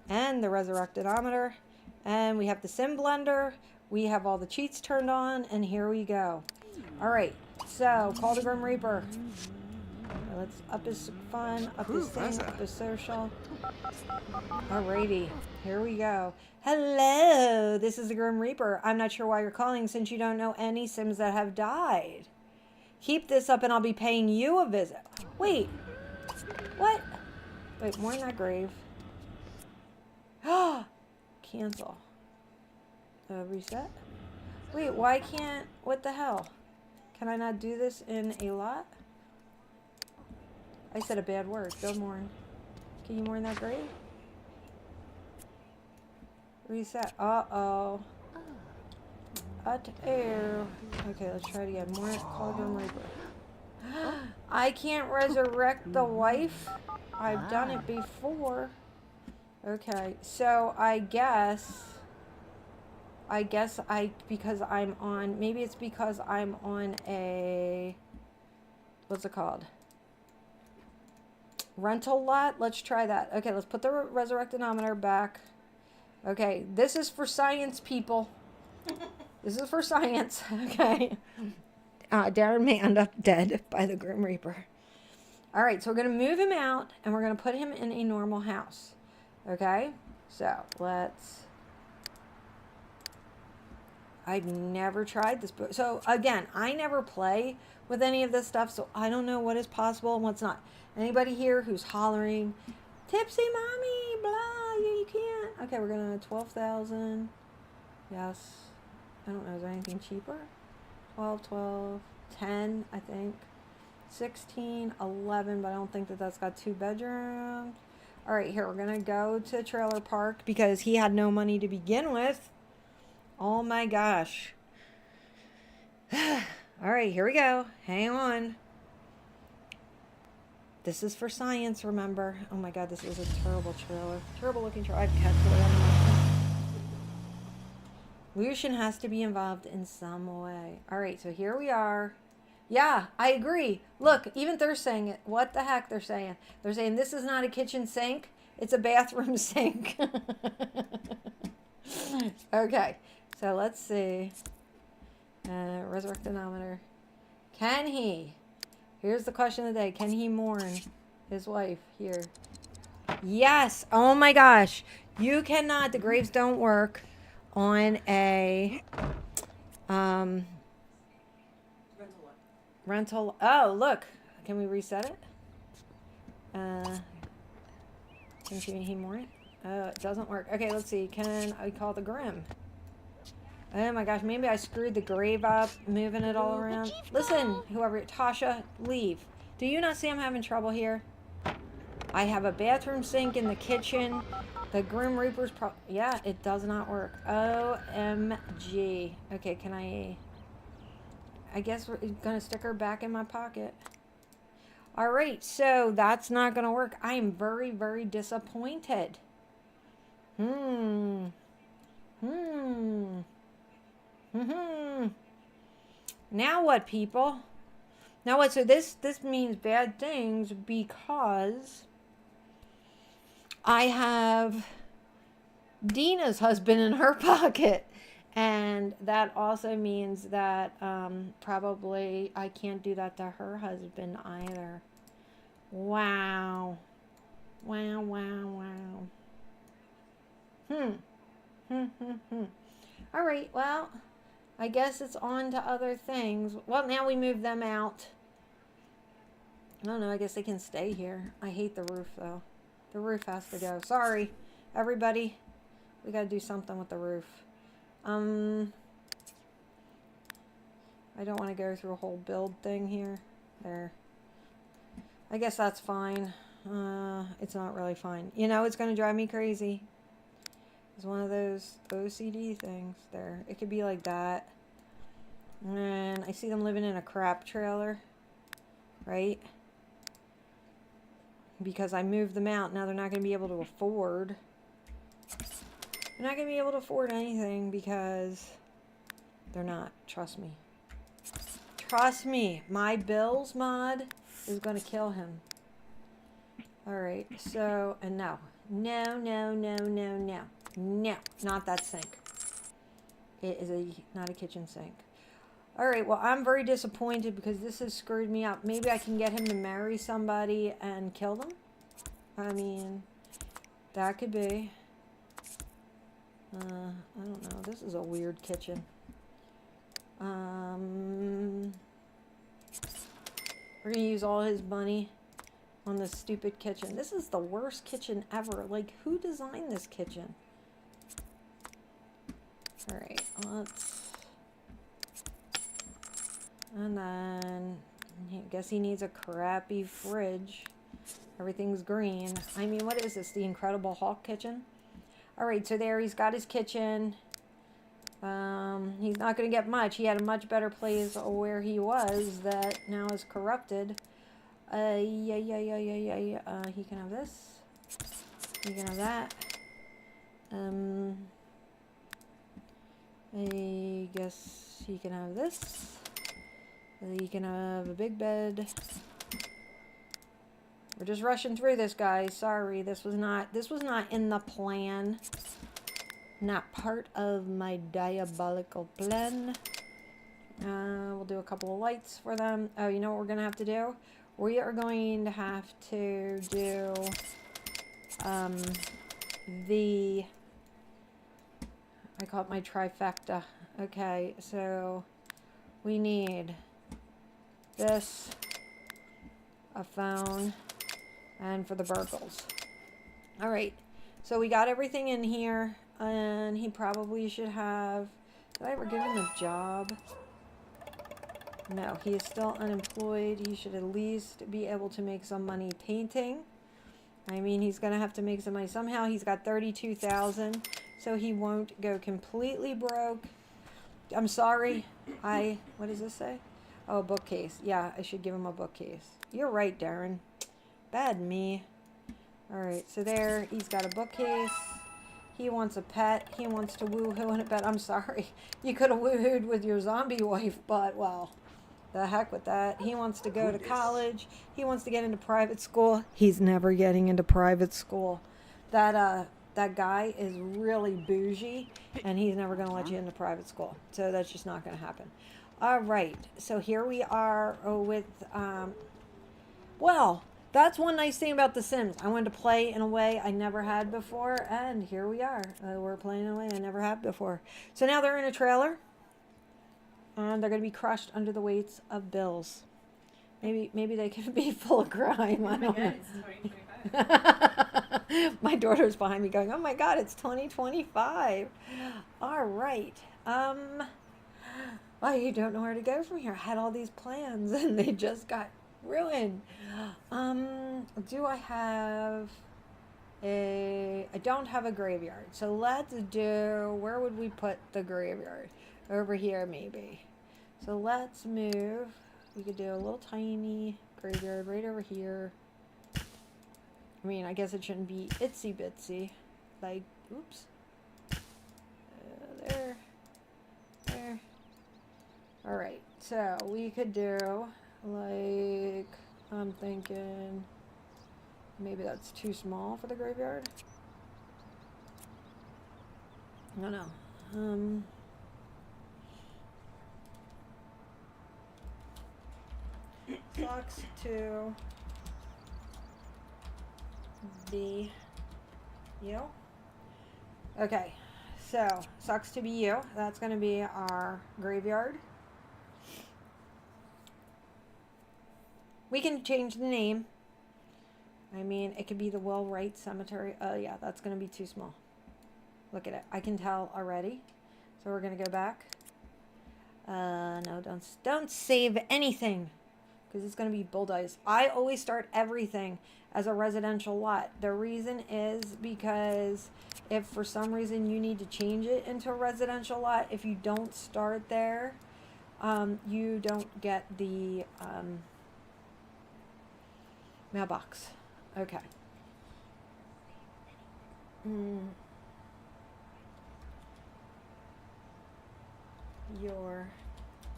And the resurrectonometer. And we have the sim blender. We have all the cheats turned on. And here we go. All right. So, call the Grim Reaper. Let's up his fun, up his thing, up his social. Alrighty. Here we go. Hello. This is the Grim Reaper. I'm not sure why you're calling since you don't know any Sims that have died. Keep this up and I'll be paying you a visit. Wait. What? Wait, more in that grave. Cancel. Reset? Wait, why can't... What the hell? Can I not do this in a lot? I said a bad word. Go mourn. Can you mourn that grave? Reset. Uh-oh. Uh-oh. Okay, let's try it again. Mourn. Call Grim Reaper. I can't resurrect the wife. I've done it before. Okay, so I guess because I'm on, maybe it's because I'm on a, what's it called? Rental lot? Let's try that. Okay, let's put the resurrectonometer back. Okay, this is for science, people. This is for science, okay? Darren may end up dead by the Grim Reaper. All right, so we're going to move him out, and we're going to put him in a normal house. Okay? So, let's... I've never tried this book. So, again, I never play with any of this stuff, so I don't know what is possible and what's not. Anybody here who's hollering, Tipsy Mommy, blah, you can't. Okay, we're going to 12,000. Yes. I don't know, is there anything cheaper? 12, 10, I think. 16, 11, but I don't think that that's got 2 bedrooms. All right, here, we're going to go to Trailer Park because he had no money to begin with. Oh my gosh. All right, here we go. Hang on. This is for science, remember. Oh my god, this is a terrible trailer. Terrible looking trailer. I have cat toy on my Lucian has to be involved in some way. All right, so here we are. Yeah, I agree. Look, even they're saying it. What the heck they're saying? They're saying this is not a kitchen sink. It's a bathroom sink. Okay, so let's see. Resurrectonometer. Can he? Here's the question of the day. Can he mourn his wife here? Yes. Oh my gosh. You cannot. The graves don't work on a rental. Oh, look. Can we reset it? Can he mourn it? Oh, it doesn't work. Okay, let's see. Can I call the Grim? Oh my gosh, maybe I screwed the grave up, moving it all around. Listen, whoever, Tasha, leave. Do you not see I'm having trouble here? I have a bathroom sink in the kitchen. The Grim Reaper's yeah, it does not work. OMG. Okay, can I guess we're gonna stick her back in my pocket. All right, so that's not gonna work. I am very, very disappointed. Hmm. Hmm. Hmm. Now what, people? Now what? So this means bad things because I have Dina's husband in her pocket. And that also means that probably I can't do that to her husband either. Wow. Wow, wow, wow. Hmm. Hmm. All right, well, I guess it's on to other things. Well, now we move them out. I don't know, I guess they can stay here. I hate the roof, though. The roof has to go. Sorry, everybody. We got to do something with the roof. I don't want to go through a whole build thing here. There. I guess that's fine. It's not really fine. You know, it's going to drive me crazy. It's one of those OCD things. There. It could be like that. And I see them living in a crap trailer. Right? Because I moved them out. Now they're not going to be able to afford. They're not going to be able to afford anything because they're not. Trust me. Trust me. My Bills mod is going to kill him. Alright, so, and no. No, no, no, no, no. No, not that sink. It is not a kitchen sink. Alright, well, I'm very disappointed because this has screwed me up. Maybe I can get him to marry somebody and kill them? I mean, that could be. I don't know. This is a weird kitchen. We're going to use all his money on this stupid kitchen. This is the worst kitchen ever. Like, who designed this kitchen? Alright, let's... And then... I guess he needs a crappy fridge. Everything's green. I mean, what is this? The Incredible Hulk kitchen? Alright, so there he's got his kitchen. He's not going to get much. He had a much better place where he was that now is corrupted. He can have this. He can have that. I guess he can have this. He can have a big bed. We're just rushing through this, guys. Sorry, this was not in the plan. Not part of my diabolical plan. We'll do a couple of lights for them. Oh, you know what we're gonna have to do? We are going to have to do I call it my trifecta. Okay, so we need this, a phone, and for the burgles. All right, so we got everything in here, and he probably should have... Did I ever give him a job? No, he is still unemployed. He should at least be able to make some money painting. I mean, he's going to have to make some money. Somehow he's got $32,000, so he won't go completely broke. I'm sorry. What does this say? Oh, a bookcase. Yeah, I should give him a bookcase. You're right, Darren. Bad me. All right, so there, he's got a bookcase. He wants a pet. He wants to woohoo in a pet. I'm sorry. You could have woohooed with your zombie wife, but, well, the heck with that. He wants to go to college. He wants to get into private school. He's never getting into private school. That guy is really bougie, and he's never going to let you into private school. So that's just not going to happen. All right. So here we are with, well, that's one nice thing about The Sims. I wanted to play in a way I never had before, and here we are. We're playing in a way I never had before. So now they're in a trailer, and they're going to be crushed under the weights of bills. Maybe they can be full of crime. I don't know. It's 2025. My daughter's behind me going, oh my God, it's 2025. All right. Well, you don't know where to go from here. I had all these plans, and they just got ruined. Do I have... I don't have a graveyard. So let's do, where would we put the graveyard? Over here maybe. So let's move. We could do a little tiny graveyard right over here. I mean, I guess it shouldn't be itsy bitsy. Like, oops. There. There. Alright, so we could do, like, I'm thinking, maybe that's too small for the graveyard. I don't know. Sucks to be you. Okay, so sucks to be you. That's going to be our graveyard. We can change the name. I mean, it could be the Will Wright Cemetery. Oh yeah, that's going to be too small. Look at it. I can tell already. So we're going to go back. No, don't save anything, because it's going to be bulldoze. I always start everything as a residential lot. The reason is because if for some reason you need to change it into a residential lot, if you don't start there, you don't get the mailbox. Okay. You're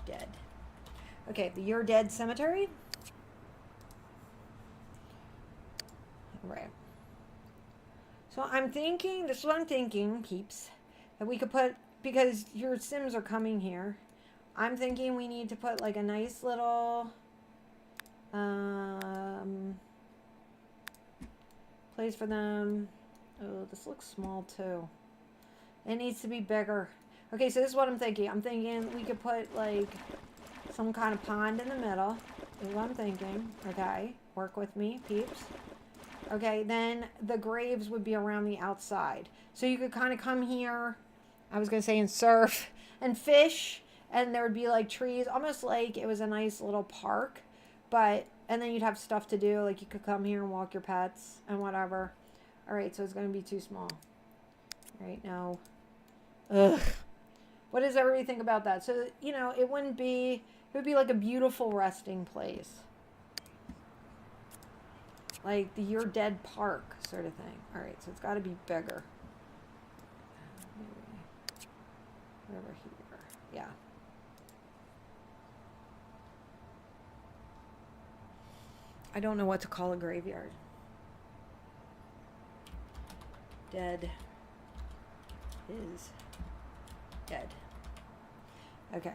dead. Okay, the You're Dead Cemetery. Right. So I'm thinking, this is what I'm thinking, peeps, that we could put, because your Sims are coming here, I'm thinking we need to put like a nice little place for them. Oh, this looks small too. It needs to be bigger. Okay, so this is what I'm thinking. I'm thinking we could put like some kind of pond in the middle. Is what I'm thinking. Okay, work with me, peeps. Okay, then the graves would be around the outside. So you could kind of come here, I was going to say, and surf and fish, and there would be like trees, almost like it was a nice little park. But, and then you'd have stuff to do, like you could come here and walk your pets and whatever. All right, so it's going to be too small. All right, now. Ugh. What does everybody think about that? So, you know, it would be like a beautiful resting place. Like the You're Dead Park sort of thing. All right, so it's got to be bigger. Maybe over here. Yeah. I don't know what to call a graveyard. Dead is dead. Okay.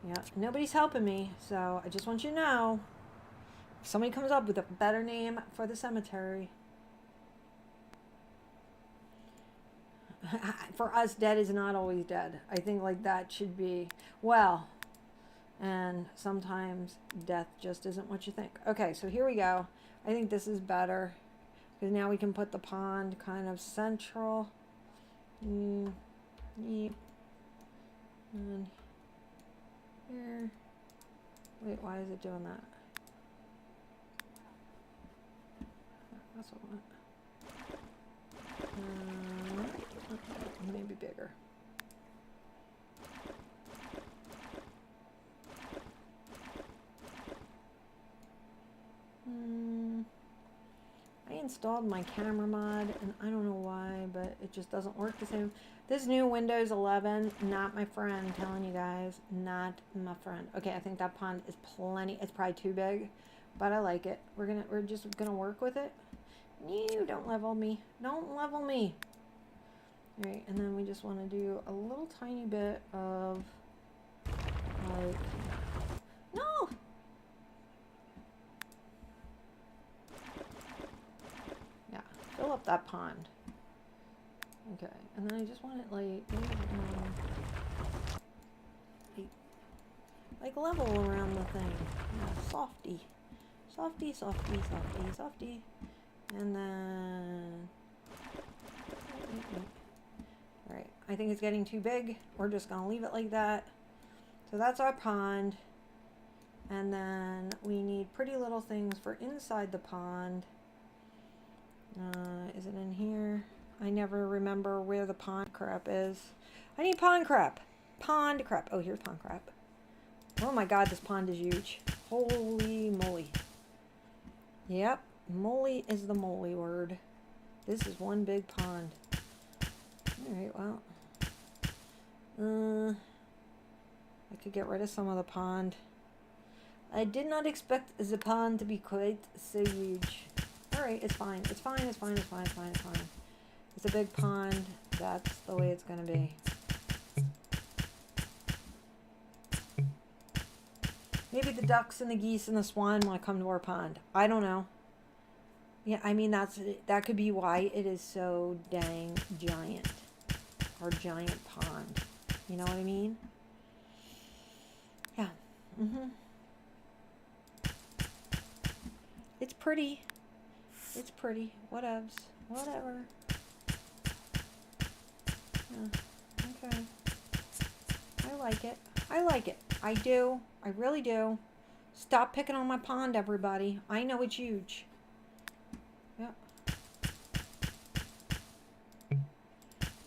Yeah, nobody's helping me, so I just want you to know, if somebody comes up with a better name for the cemetery, for us, dead is not always dead. I think like that should be, well, and sometimes death just isn't what you think. Okay, so here we go. I think this is better, because now we can put the pond kind of central. And here. Wait, why is it doing that? That's what I want. Maybe bigger. I installed my camera mod, and I don't know why, but it just doesn't work the same. This new Windows 11, not my friend, I'm telling you guys, not my friend. Okay, I think that pond is plenty. It's probably too big, but I like it. We're just gonna work with it. You don't level me. Don't level me. All right, and then we just want to do a little tiny bit of like, no. Yeah, fill up that pond. Okay, and then I just want it like level around the thing. Yeah, softy. Softy, softy, softy, softy. And then, alright, I think it's getting too big. We're just gonna leave it like that. So that's our pond. And then we need pretty little things for inside the pond. Is it in here? I never remember where the pond crap is. I need pond crap. Pond crap. Oh, here's pond crap. Oh my god, this pond is huge. Holy moly. Yep, moly is the moly word. This is one big pond. Alright, well. I could get rid of some of the pond. I did not expect the pond to be quite so huge. Alright, it's fine. It's fine, it's fine, it's fine, it's fine, it's fine. It's a big pond. That's the way it's gonna be. Maybe the ducks and the geese and the swan want to come to our pond. I don't know. Yeah, I mean, that could be why it is so dang giant. Our giant pond. You know what I mean? Yeah. It's pretty. It's pretty. Whatevs. Whatever. Yeah. Okay. I like it. I like it. I do. I really do. Stop picking on my pond, everybody. I know it's huge. Yep.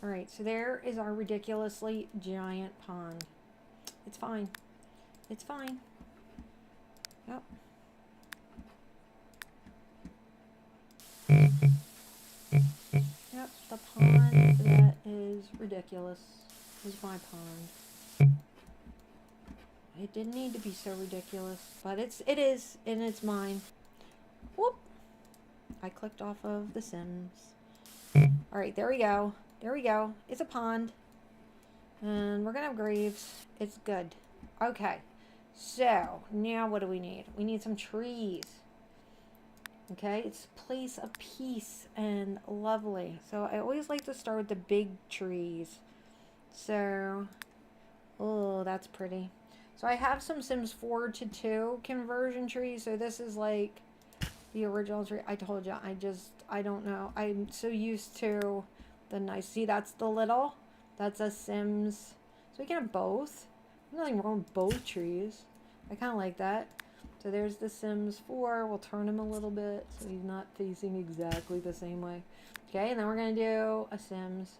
Alright, so there is our ridiculously giant pond. It's fine. It's fine. Yep. Yep, the pond that is ridiculous is my pond. It didn't need to be so ridiculous, but it is, and it's mine. Whoop! I clicked off of The Sims. Alright, there we go. There we go. It's a pond. And we're gonna have graves. It's good. Okay. So, now what do we need? We need some trees. Okay, it's a place of peace and lovely. So I always like to start with the big trees. So, oh, that's pretty. So I have some Sims 4 to 2 conversion trees. So this is like the original tree. I told you, I don't know. I'm so used to the nice, see, that's the little, that's a Sims. So we can have both. There's nothing wrong with both trees. I kind of like that. So there's the Sims 4. We'll turn him a little bit so he's not facing exactly the same way. Okay, and then we're going to do a Sims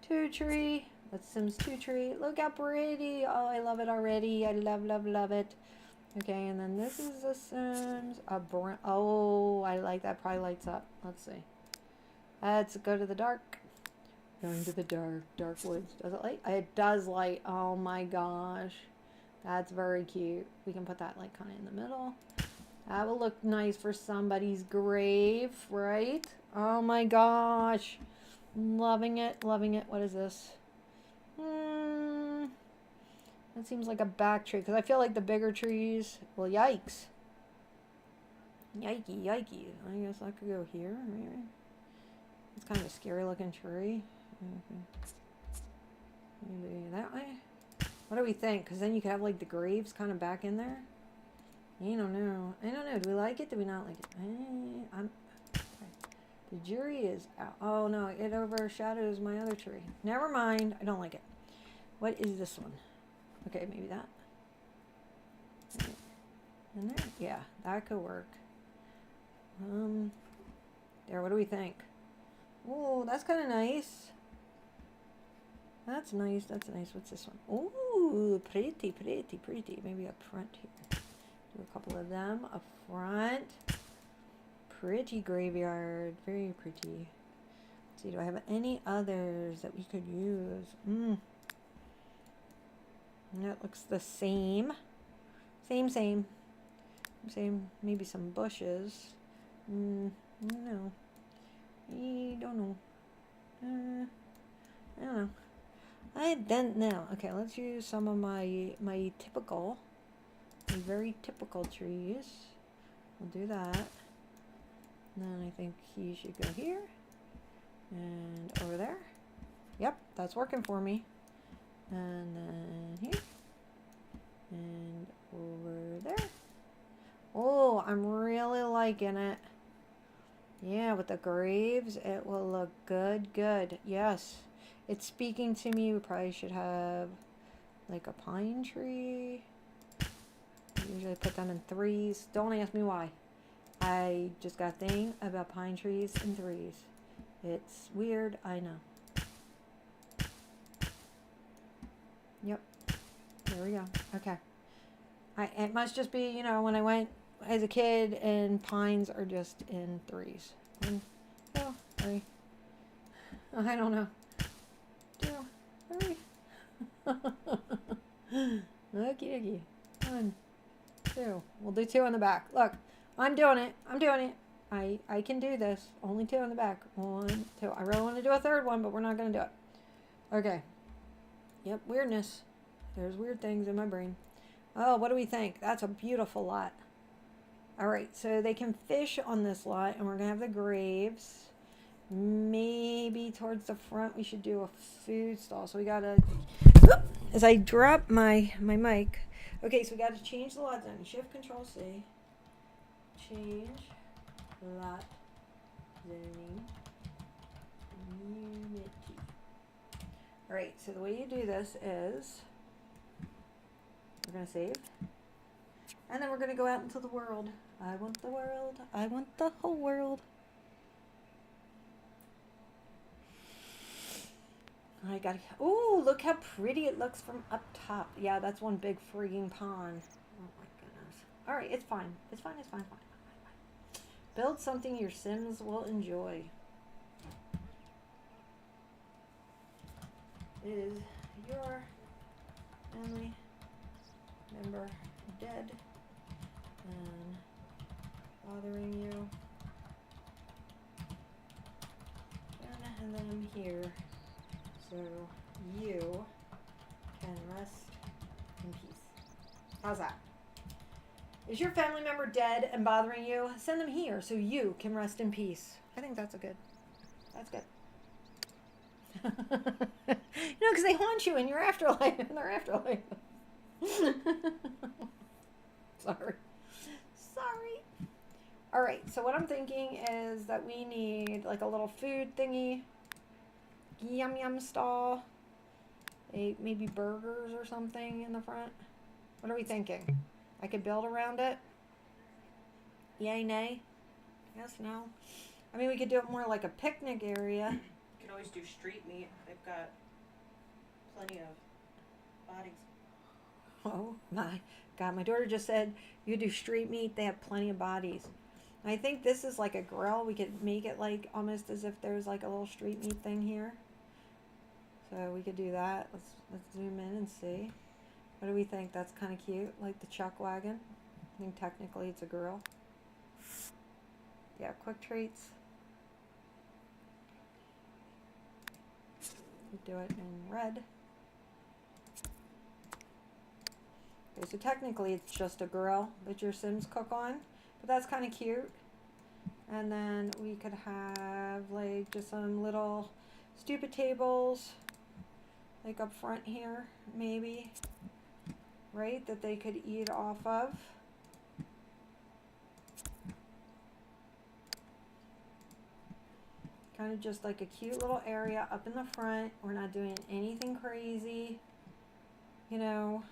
2 tree. That's Sims 2 tree. Look how pretty. Oh, I love it already. I love, love, love it. Okay, and then this is a Sims. Oh, I like that. Probably lights up. Let's see. Let's go to the dark. Going to the dark. Dark woods. Does it light? It does light. Oh my gosh. That's very cute. We can put that like kind of in the middle. That will look nice for somebody's grave, right? Oh my gosh. Loving it. Loving it. What is this? That seems like a back tree. Because I feel like the bigger trees... Well, yikes. Yikey, yikey. I guess I could go here, maybe. It's kind of a scary looking tree. Okay. Maybe that way? What do we think? Because then you could have like the graves kind of back in there. I don't know. I don't know. Do we like it? Do we not like it? Okay. The jury is out. Oh no, it overshadows my other tree. Never mind. I don't like it. What is this one? Okay, maybe that. And there? Yeah, that could work. There, what do we think? Oh, that's kind of nice. That's nice. That's nice. What's this one? Ooh, pretty, pretty, pretty. Maybe up front here. Do a couple of them up front. Pretty graveyard. Very pretty. Let's see, do I have any others that we could use? That looks the same. Same. Maybe some bushes. No. I don't know. I don't know. I don't know. Okay, let's use some of my very typical trees. We'll do that. And then I think he should go here. And over there. Yep, that's working for me. And then here. And over there. Oh, I'm really liking it. Yeah, with the graves, it will look good. Yes. It's speaking to me. We probably should have like a pine tree. usually put them in threes. Don't ask me why. I just got a thing about pine trees in threes. It's weird, I know. Yep. There we go. Okay. It must just be, you know, when I went as a kid, and pines are just in threes. And, oh, three. I don't know. 2, 3. Okie dokie. 1, 2. We'll do 2 on the back. Look, I'm doing it. I'm doing it. I can do this. Only 2 on the back. 1, 2. I really want to do a third one, but we're not going to do it. Okay. Yep, weirdness. There's weird things in my brain. Oh, what do we think? That's a beautiful lot. All right, so they can fish on this lot, and we're going to have the graves. Maybe towards the front we should do a food stall. So we got to... As I drop my mic. Okay, so we got to change the lot zoning. Shift Control C. Change lot zoning unity. All right, so the way you do this is we're going to save. And then we're going to go out into the world. I want the world. I want the whole world. I got. Ooh, look how pretty it looks from up top. Yeah, that's one big freaking pond. Oh my goodness. All right, it's fine. It's fine. It's fine. Fine. Build something your Sims will enjoy. Is your family member dead and bothering you? And then I'm here. So you can rest in peace. How's that? Is your family member dead and bothering you? Send them here so you can rest in peace. I think that's good. That's good. You know, because they haunt you in your afterlife. In their afterlife. Sorry. All right. So what I'm thinking is that we need like a little food thingy. Yum yum stall. Maybe burgers or something in the front. What are we thinking? I could build around it. Yay, nay? Yes, no. I mean, we could do it more like a picnic area. You could always do street meat. They've got plenty of bodies. Oh my God, my daughter just said you do street meat. They have plenty of bodies. I think this is like a grill. We could make it like almost as if there's like a little street meat thing here. So we could do that. Let's zoom in and see. What do we think? That's kind of cute, like the chuck wagon. I think technically it's a grill. Yeah, quick treats. We do it in red. Okay, so technically it's just a grill that your Sims cook on, but that's kind of cute. And then we could have like just some little stupid tables, like up front here, maybe, right, that they could eat off of. Kind of just like a cute little area up in the front. We're not doing anything crazy, you know.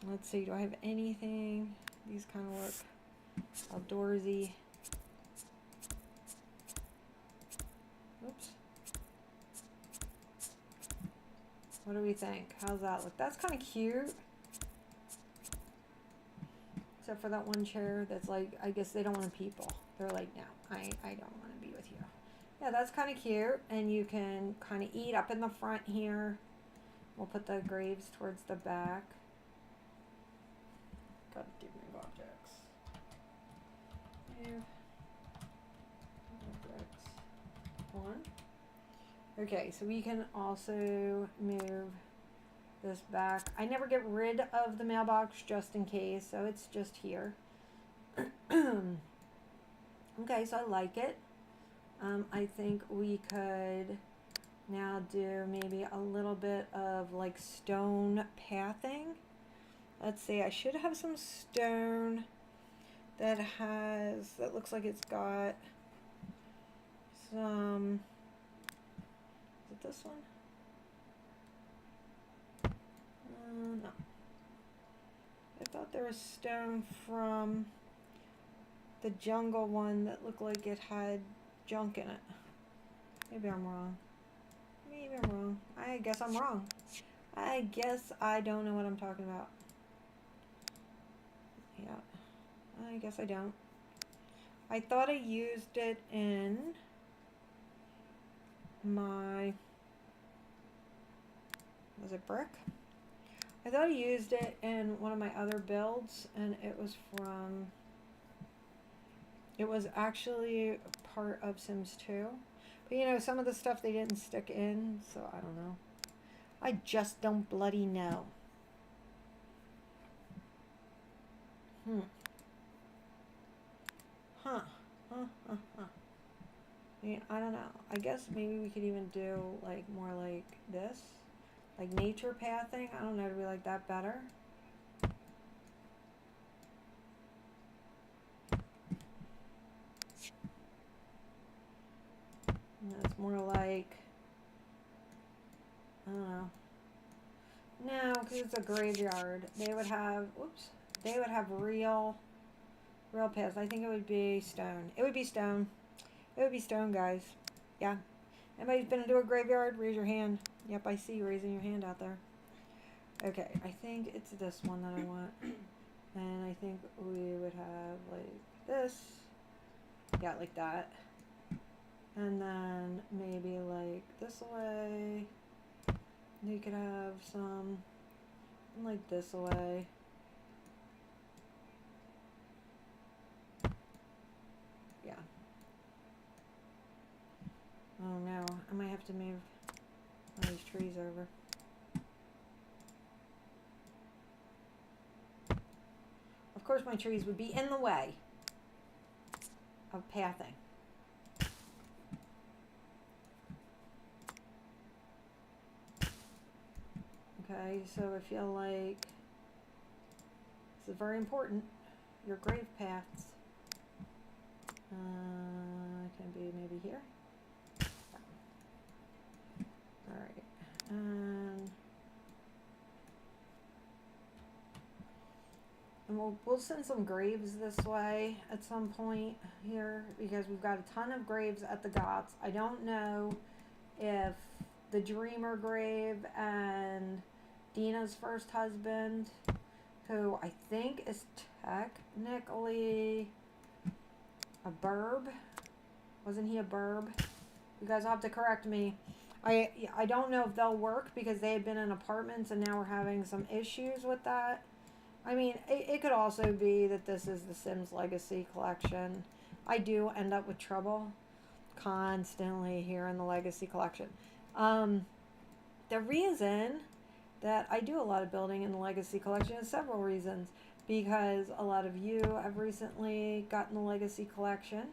Let's see, do I have anything? These kind of look outdoorsy. Oops. What do we think? How's that look? That's kind of cute. Except for that one chair that's like, I guess they don't want people. They're like, no, I don't want to be with you. Yeah, that's kind of cute. And you can kind of eat up in the front here. We'll put the graves towards the back. God damn it, objects. Move. Objects. 1. Okay, so we can also move this back. I never get rid of the mailbox just in case, so it's just here. Okay, so I like it. I think we could now do maybe a little bit of like stone pathing. Let's see, I should have some stone that looks like it's got some, is it this one? No. thought there was stone from the jungle one that looked like it had junk in it. Maybe I'm wrong. Maybe I'm wrong. I guess I'm wrong. I guess I don't know what I'm talking about. Yeah. I guess I don't. I thought I used it in my... Was it brick? I thought I used it in one of my other builds, and it was from... It was actually part of Sims 2. But you know, some of the stuff they didn't stick in, so I don't know. I just don't bloody know. Huh. Yeah, I don't know. I guess maybe we could even do like more like this. Like nature pathing. I don't know, do we like that better? No, it's more like, I don't know. No, because it's a graveyard. They would have, whoops, they would have real paths. I think it would be stone. It would be stone. It would be stone, guys. Yeah. Anybody's been to a graveyard? Raise your hand. Yep, I see you raising your hand out there. Okay, I think it's this one that I want. And I think we would have like this. Yeah, like that. And then maybe like this way. You could have some like this way. Yeah. Oh no, I might have to move one of these trees over. Of course my trees would be in the way of pathing. Okay, so I feel like this is very important. Your grave paths. Can be maybe here. Alright. And we'll send some graves this way at some point here because we've got a ton of graves at the Goths. I don't know if the Dreamer grave and Dina's first husband, who I think is technically a burb. Wasn't he a burb? You guys will have to correct me. I don't know if they'll work because they had been in apartments and now we're having some issues with that. I mean, it could also be that this is the Sims Legacy Collection. I do end up with trouble constantly here in the Legacy Collection. The reason that I do a lot of building in the Legacy Collection is several reasons. Because a lot of you have recently gotten the Legacy Collection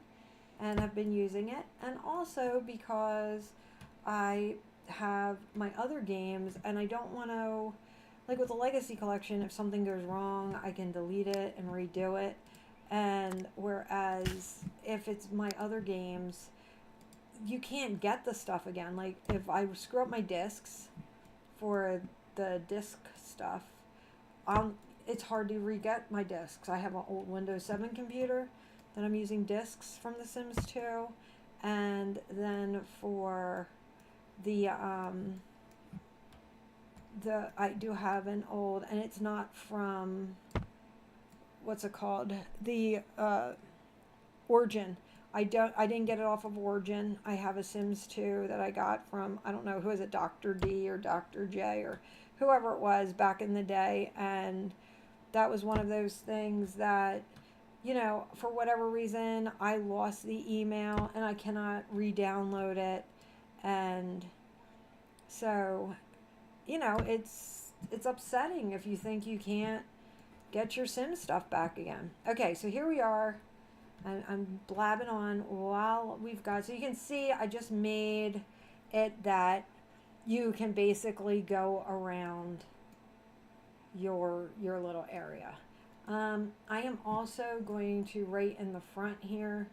and have been using it. And also because I have my other games and I don't want to... Like with the Legacy Collection, if something goes wrong, I can delete it and redo it. And whereas if it's my other games, you can't get the stuff again. Like if I screw up my discs for the disc stuff, it's hard to re-get my discs. I have an old Windows 7 computer that I'm using discs from The Sims 2. And then for the I do have an old, and it's not from, what's it called, the Origin. I didn't get it off of Origin. I have a Sims 2 that I got from, I don't know, who is it, Dr. D or Dr. J or whoever it was back in the day. And that was one of those things that, you know, for whatever reason, I lost the email and I cannot re-download it. And so... You know, it's upsetting if you think you can't get your Sim stuff back again. Okay, so here we are. I'm blabbing on while we've got... So you can see I just made it that you can basically go around your little area. I am also going to, right in the front here,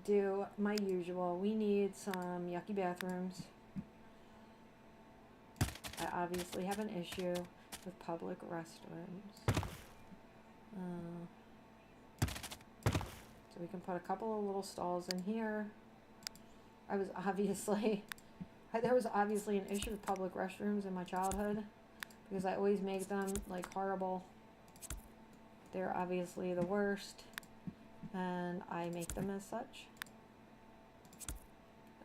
do my usual. We need some yucky bathrooms. I obviously have an issue with public restrooms. So we can put a couple of little stalls in here. There was obviously an issue with public restrooms in my childhood because I always make them like horrible. They're obviously the worst, and I make them as such.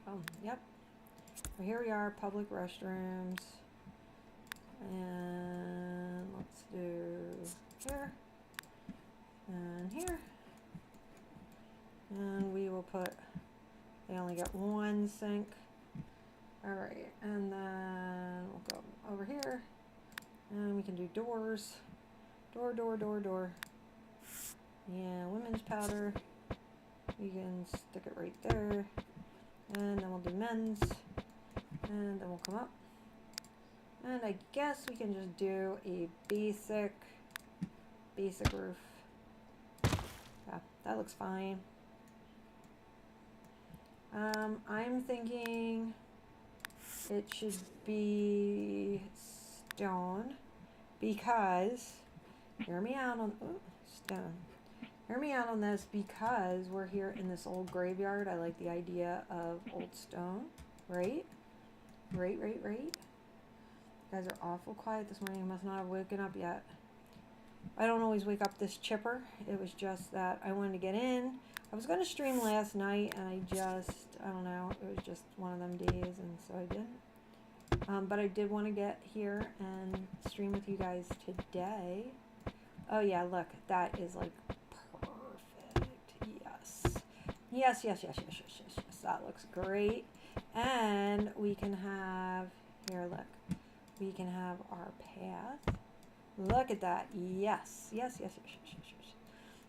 Oh, yep. So here we are, public restrooms. And let's do here and here. And we will put, they only get one sink. All right, and then we'll go over here and we can do doors. Door. Yeah, women's powder. We can stick it right there. And then we'll do men's. And then we'll come up. And I guess we can just do a basic roof. Yeah, that looks fine. I'm thinking it should be stone because, hear me out on, stone. Hear me out on this because we're here in this old graveyard. I like the idea of old stone, right? Right. You guys are awful quiet this morning. You must not have woken up yet. I don't always wake up this chipper. It was just that I wanted to get in. I was going to stream last night and I don't know, it was just one of them days and so I didn't. But I did want to get here and stream with you guys today. Oh yeah, look, that is like perfect. Yes. That looks great. And we can have, here, look. We can have our path. Look at that. Yes.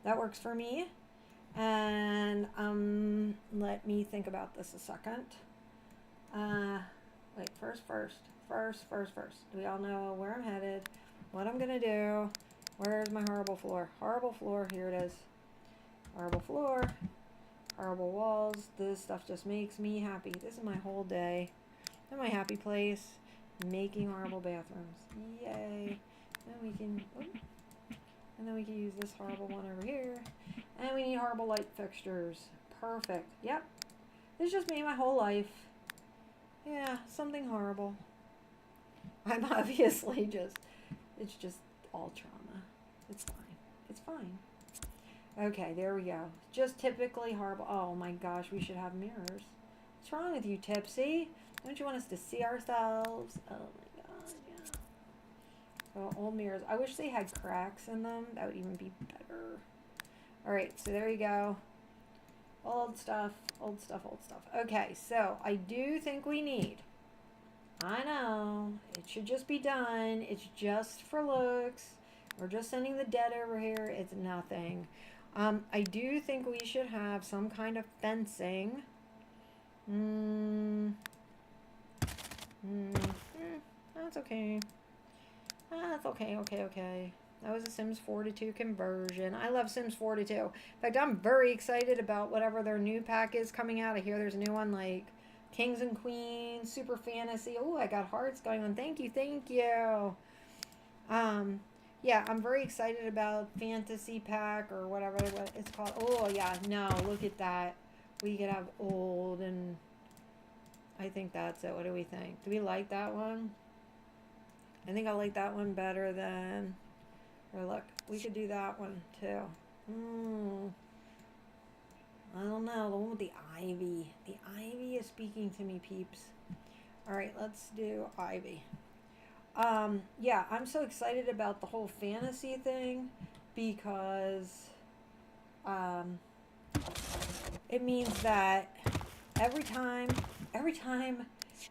That works for me. And let me think about this a second. Wait, first. Do we all know where I'm headed? What I'm gonna do? Where's my horrible floor? Horrible floor, here it is. Horrible floor. Horrible walls. This stuff just makes me happy. This is my whole day. In my happy place. Making horrible bathrooms. Yay. And then we can use this horrible one over here. And we need horrible light fixtures. Perfect. Yep. This just made my whole life. Yeah, something horrible. I'm obviously it's just all trauma. It's fine. Okay, there we go. Just typically horrible. Oh my gosh, we should have mirrors. What's wrong with you, Tipsy? Don't you want us to see ourselves? Oh my god, yeah. So old mirrors. I wish they had cracks in them. That would even be better. Alright, so there you go. Old stuff. Okay, so I do think we need, I know, it should just be done. It's just for looks. We're just sending the dead over here. It's nothing. I do think we should have some kind of fencing. That's okay. That's okay. That was a Sims 4 to 2 conversion. I love Sims 4 to 2. In fact, I'm very excited about whatever their new pack is coming out. I hear there's a new one like Kings and Queens, Super Fantasy. Oh, I got hearts going on. Thank you. Yeah, I'm very excited about Fantasy Pack or whatever it's called. Oh, yeah, no, look at that. We could have old and I think that's it. What do we think? Do we like that one? I think I like that one better than, or look, we could do that one too. I don't know, the one with the ivy. The ivy is speaking to me, peeps. All right, let's do ivy. Yeah, I'm so excited about the whole fantasy thing because it means that every time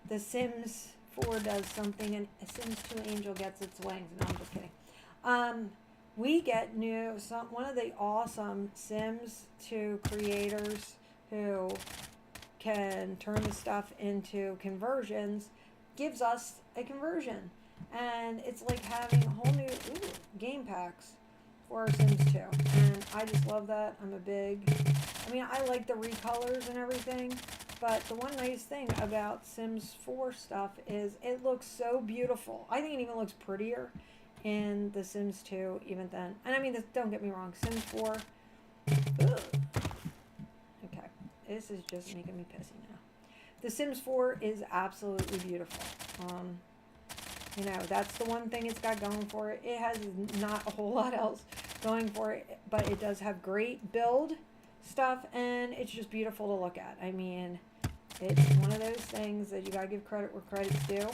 the Sims 4 does something and a Sims 2 angel gets its wings. No, I'm just kidding. We get one of the awesome Sims 2 creators who can turn the stuff into conversions gives us a conversion. And it's like having whole new game packs for our Sims 2. And I just love that. I like the recolors and everything. But the one nice thing about Sims 4 stuff is it looks so beautiful. I think it even looks prettier in The Sims 2 even then. And I mean, this, don't get me wrong, Sims 4. Ugh. Okay, this is just making me pissy now. The Sims 4 is absolutely beautiful. You know, that's the one thing it's got going for it. It has not a whole lot else going for it, but it does have great build stuff, and it's just beautiful to look at. I mean, it's one of those things that you gotta give credit where credit's due.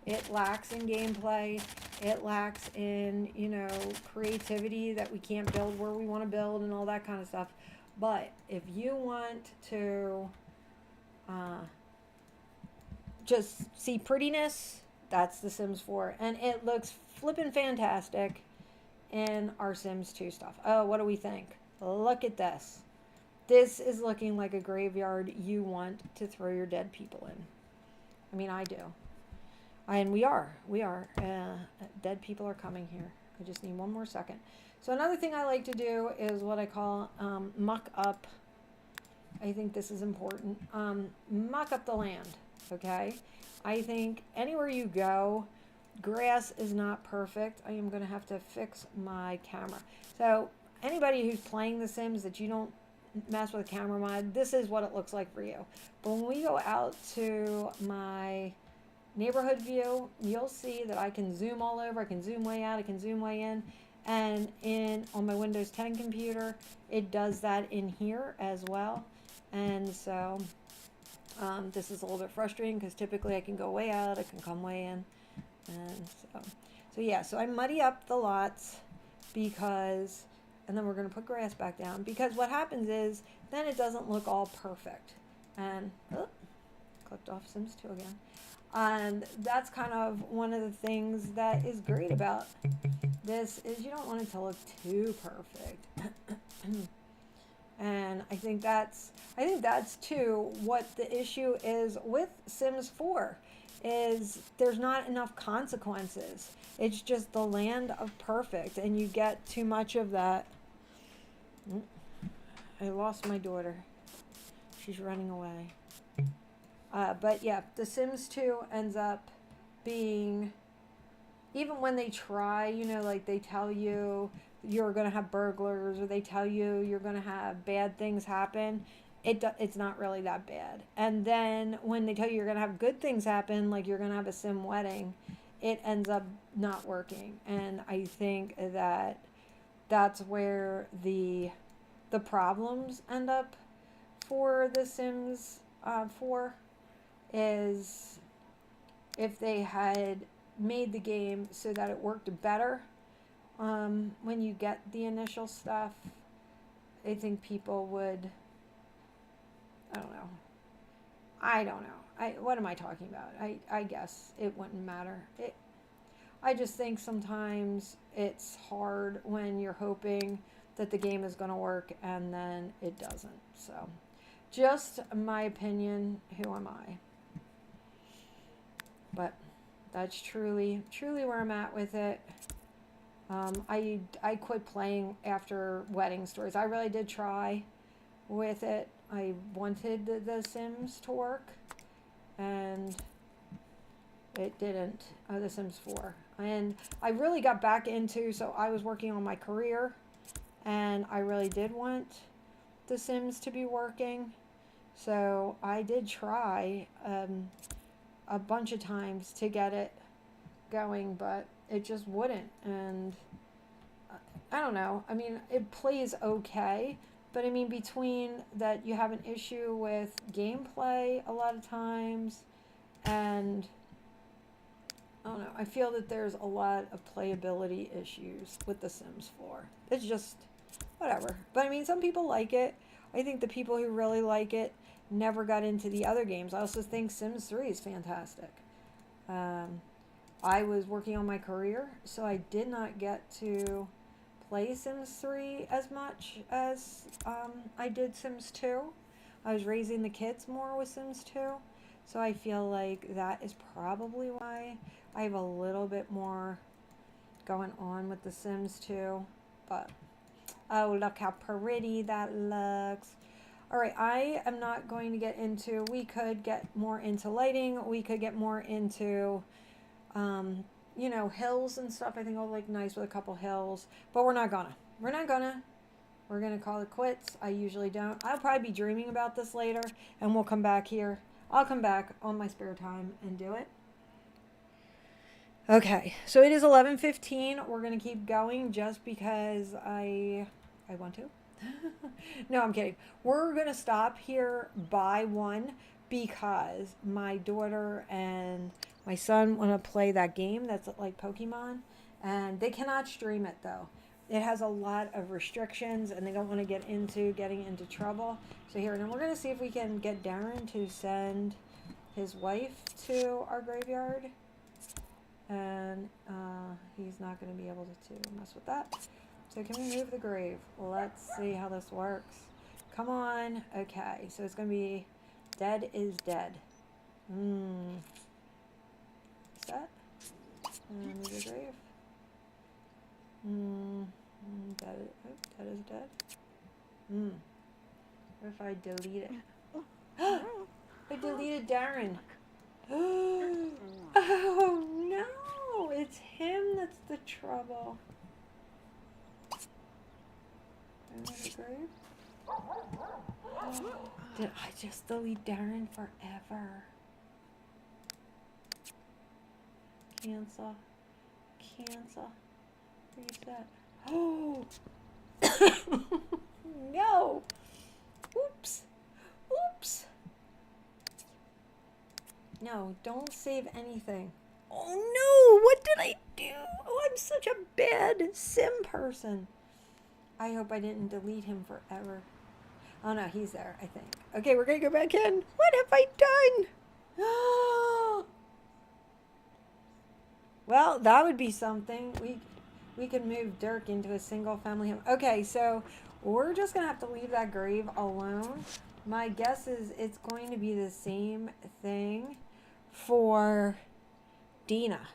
It lacks in gameplay. It lacks in, you know, creativity that we can't build where we want to build and all that kind of stuff. But if you want to just see prettiness, that's The Sims 4. And it looks flippin' fantastic in our Sims 2 stuff. Oh, what do we think? Look at this. This is looking like a graveyard you want to throw your dead people in. I mean, I do. And we are. Dead people are coming here. I just need one more second. So another thing I like to do is what I call muck up. I think this is important. Muck up the land, okay? I think anywhere you go, grass is not perfect. I am going to have to fix my camera. So anybody who's playing The Sims that you don't mess with camera mod, this is what it looks like for you. But when we go out to my neighborhood view, you'll see that I can zoom all over. I can zoom way out. I can zoom way in. And on my Windows 10 computer, it does that in here as well. And so this is a little bit frustrating because typically I can go way out. I can come way in. And so yeah, so I muddy up the lots because, and then we're going to put grass back down, because what happens is then it doesn't look all perfect. And clicked off Sims 2 again. And that's kind of one of the things that is great about this is you don't want it to look too perfect. And I think that's too what the issue is with Sims 4 is there's not enough consequences. It's just the land of perfect, and you get too much of that. I lost my daughter. She's running away. But yeah, The Sims 2 ends up being, even when they try, you know, like they tell you you're going to have burglars, or they tell you you're going to have bad things happen, it's not really that bad. And then when they tell you you're going to have good things happen, like you're going to have a Sim wedding, it ends up not working. And I think that that's where the problems end up for The Sims 4 is if they had made the game so that it worked better when you get the initial stuff, I think people would, I don't know. What am I talking about? I guess it wouldn't matter. I just think sometimes it's hard when you're hoping that the game is going to work and then it doesn't. So just my opinion, who am I? But that's truly where I'm at with it. I quit playing after wedding stories. I really did try with it. I wanted the Sims to work, and it didn't. The Sims 4. And I really got back into, so I was working on my career, and I really did want the Sims to be working. So I did try a bunch of times to get it going, but it just wouldn't. And I don't know. I mean, it plays okay, but I mean, between that you have an issue with gameplay a lot of times, and I don't know, I feel that there's a lot of playability issues with The Sims 4. It's just whatever. But I mean, some people like it. I think the people who really like it never got into the other games. I also think Sims 3 is fantastic. I was working on my career, so I did not get to play Sims 3 as much as I did Sims 2. I was raising the kids more with Sims 2, so I feel like that is probably why I have a little bit more going on with the Sims 2. But oh, look how pretty that looks. All right, I am not going to get into, we could get more into lighting. We could get more into, you know, hills and stuff. I think I'll like nice with a couple hills, but we're not gonna. We're not gonna. We're gonna call it quits. I usually don't. I'll probably be dreaming about this later, and we'll come back here. I'll come back on my spare time and do it. Okay, so it is 11:15. We're gonna keep going just because I want to. No, I'm kidding. We're gonna stop here by one because my daughter and my son want to play that game that's like Pokemon, and they cannot stream it though. It has a lot of restrictions, and they don't want to get into getting into trouble. So here, and we're gonna see if we can get Darren to send his wife to our graveyard, and he's not going to be able to mess with that. So can we move the grave? Let's see how this works. Come on. Okay, so it's going to be dead is dead. Set. And move the grave. Dead is dead. What if I delete it? I deleted Darren. Oh no, it's him that's the trouble. The grave? Did I just delete Darren forever? Cancel. Cancel. Reset. Oh! No! Oops. Oops. No, don't save anything. Oh no! What did I do? Oh, I'm such a bad sim person. I hope I didn't delete him forever. Oh no, he's there, I think. Okay, we're gonna go back in. What have I done? Well, that would be something. We could move Dirk into a single family home. Okay, so we're just gonna have to leave that grave alone. My guess is it's going to be the same thing for Dina.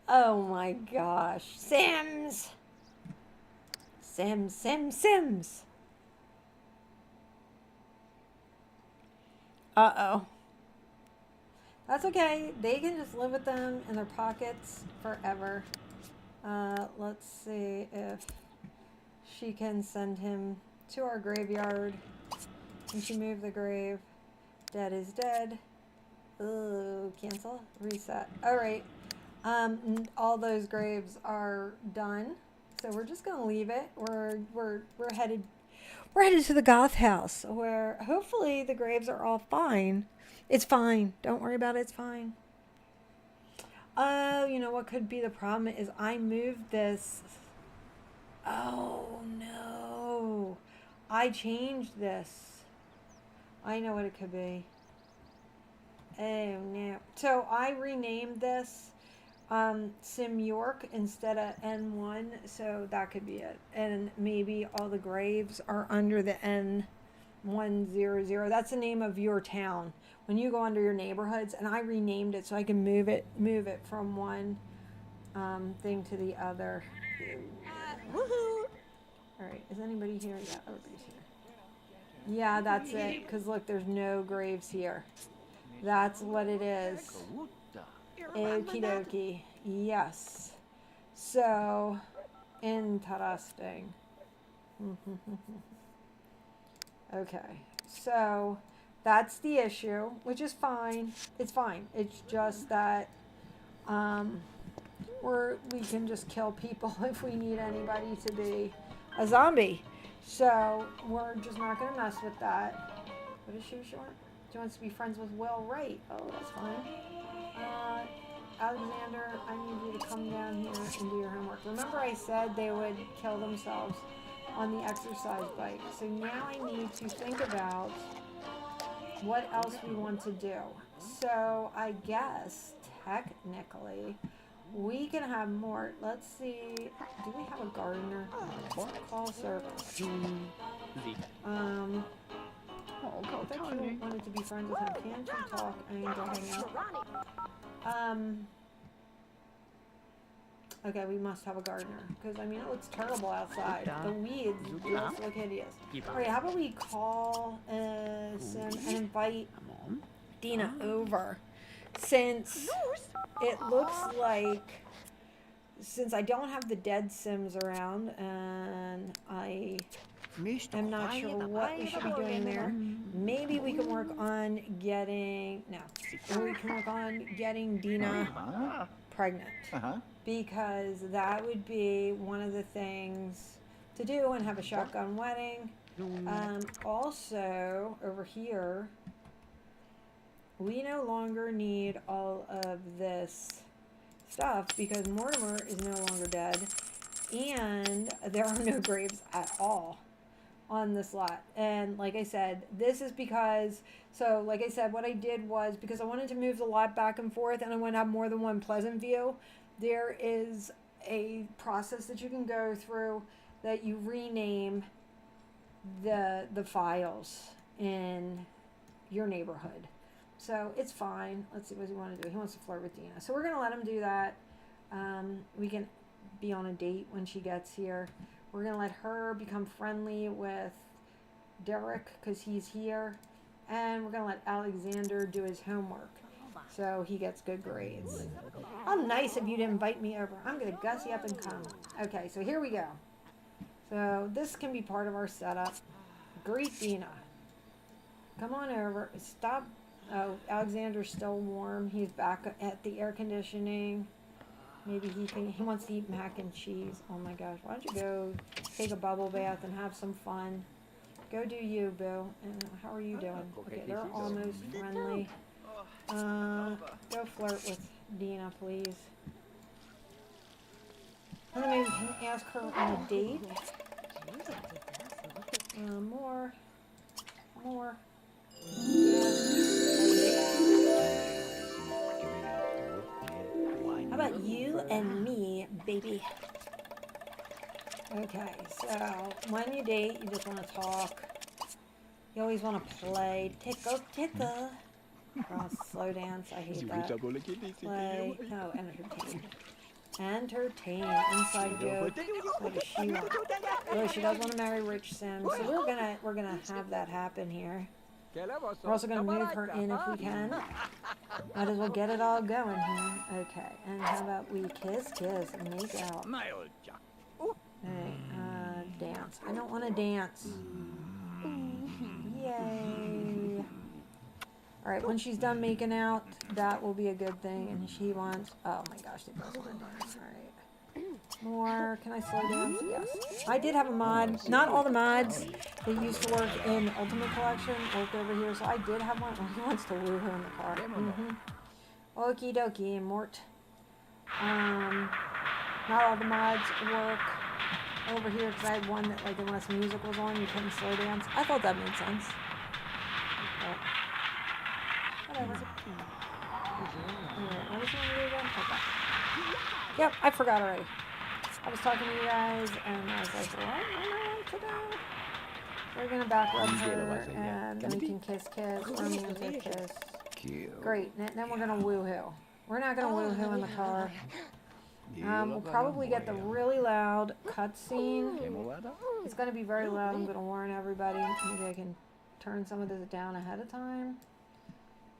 Oh my gosh. Sims! Sims. Uh-oh. That's okay. They can just live with them in their pockets forever. Let's see if she can send him to our graveyard. Can she move the grave? Dead is dead. Ooh, cancel, reset. All right. All those graves are done, so we're just gonna leave it. We're headed to the goth house where hopefully the graves are all fine. It's fine. Don't worry about it. It's fine. You know what could be the problem is I moved this. Oh no, I changed this. I know what it could be. Oh no. So I renamed this Sim York instead of N1, so that could be it. And maybe all the graves are under the N100. That's the name of your town when you go under your neighborhoods, and I renamed it so I can move it from one thing to the other. Woohoo! All right, is anybody here? Yeah, everybody's here. Yeah, that's it, because look, there's no graves here. That's what it is. Okie dokie. Yes. So, interesting. Okay. So, that's the issue, which is fine. It's fine. It's just that we can just kill people if we need anybody to be a zombie. So, we're just not going to mess with that. What is she short? She wants to be friends with Will Wright. Oh, that's fine. Alexander, I need you to come down here and do your homework. Remember I said they would kill themselves on the exercise bike. So now I need to think about what else we want to do. So I guess, technically, we can have more. Let's see. Do we have a gardener? Call service. I thought you wanted to be friends with him. Can't you talk and go hang out? Okay, we must have a gardener. Because, I mean, it looks terrible outside. The weeds just look hideous. Alright, how about we call Sim and invite Dina over. Since it looks like, since I don't have the dead Sims around, and I am not sure what we should be doing there, maybe we can work on getting, no, we can work on getting Dina pregnant. Because that would be one of the things to do and have a shotgun wedding. Also, over here, we no longer need all of this stuff because Mortimer is no longer dead and there are no graves at all on this lot. And like I said, this is because, so like I said, what I did was because I wanted to move the lot back and forth and I want to have more than one Pleasantview, there is a process that you can go through that you rename the files in your neighborhood. So it's fine. Let's see what he wants to do. He wants to flirt with Dina. So we're going to let him do that. We can be on a date when she gets here. We're going to let her become friendly with Derek because he's here. And we're going to let Alexander do his homework so he gets good grades. How nice of you to invite me over. I'm going to gussy up and come. Okay, so here we go. So this can be part of our setup. Greet Dina. Come on over. Stop. Oh, Alexander's still warm. He's back at the air conditioning. Maybe he wants to eat mac and cheese. Oh my gosh. Why don't you go take a bubble bath and have some fun? Go do you, Boo. And how are you doing? Okay, they're almost friendly. Go flirt with Dina, please. And then maybe we can ask her on a date. More. How about you and me, baby? Okay, so when you date, you just want to talk. You always want to play. Tickle, tickle. Oh, slow dance. I hate that. Play. No, entertain. Entertain. Inside joke. What does she want? Oh, she does want to marry Rich Sims. So we're gonna have that happen here. We're also gonna move her in if we can. Might as well get it all going here. Okay. And how about we kiss and make out? Hey, dance. I don't want to dance. Yay. Alright, when she's done making out, that will be a good thing. And she wants... Oh my gosh, they both are dance. Alright. More. Can I slow dance? Yes. I did have a mod. Not all the mods that used to work in Ultimate Collection worked over here. So I did have one. Oh, he wants to woo her in the car. Okie dokie, Mort. Not all the mods work over here because I had one that, like, unless music was on, you couldn't slow dance. I thought that made sense. But whatever. Alright, what was you want to do again? Okay. Yep, I forgot already. I was talking to you guys, and I was like, what am I to do? We're going to back rub her, and then we can kiss, romantic kiss. Great, and then we're going to woohoo. We're not going to woohoo in the car. We'll probably get the really loud cutscene. It's going to be very loud. I'm going to warn everybody. Maybe I can turn some of this down ahead of time.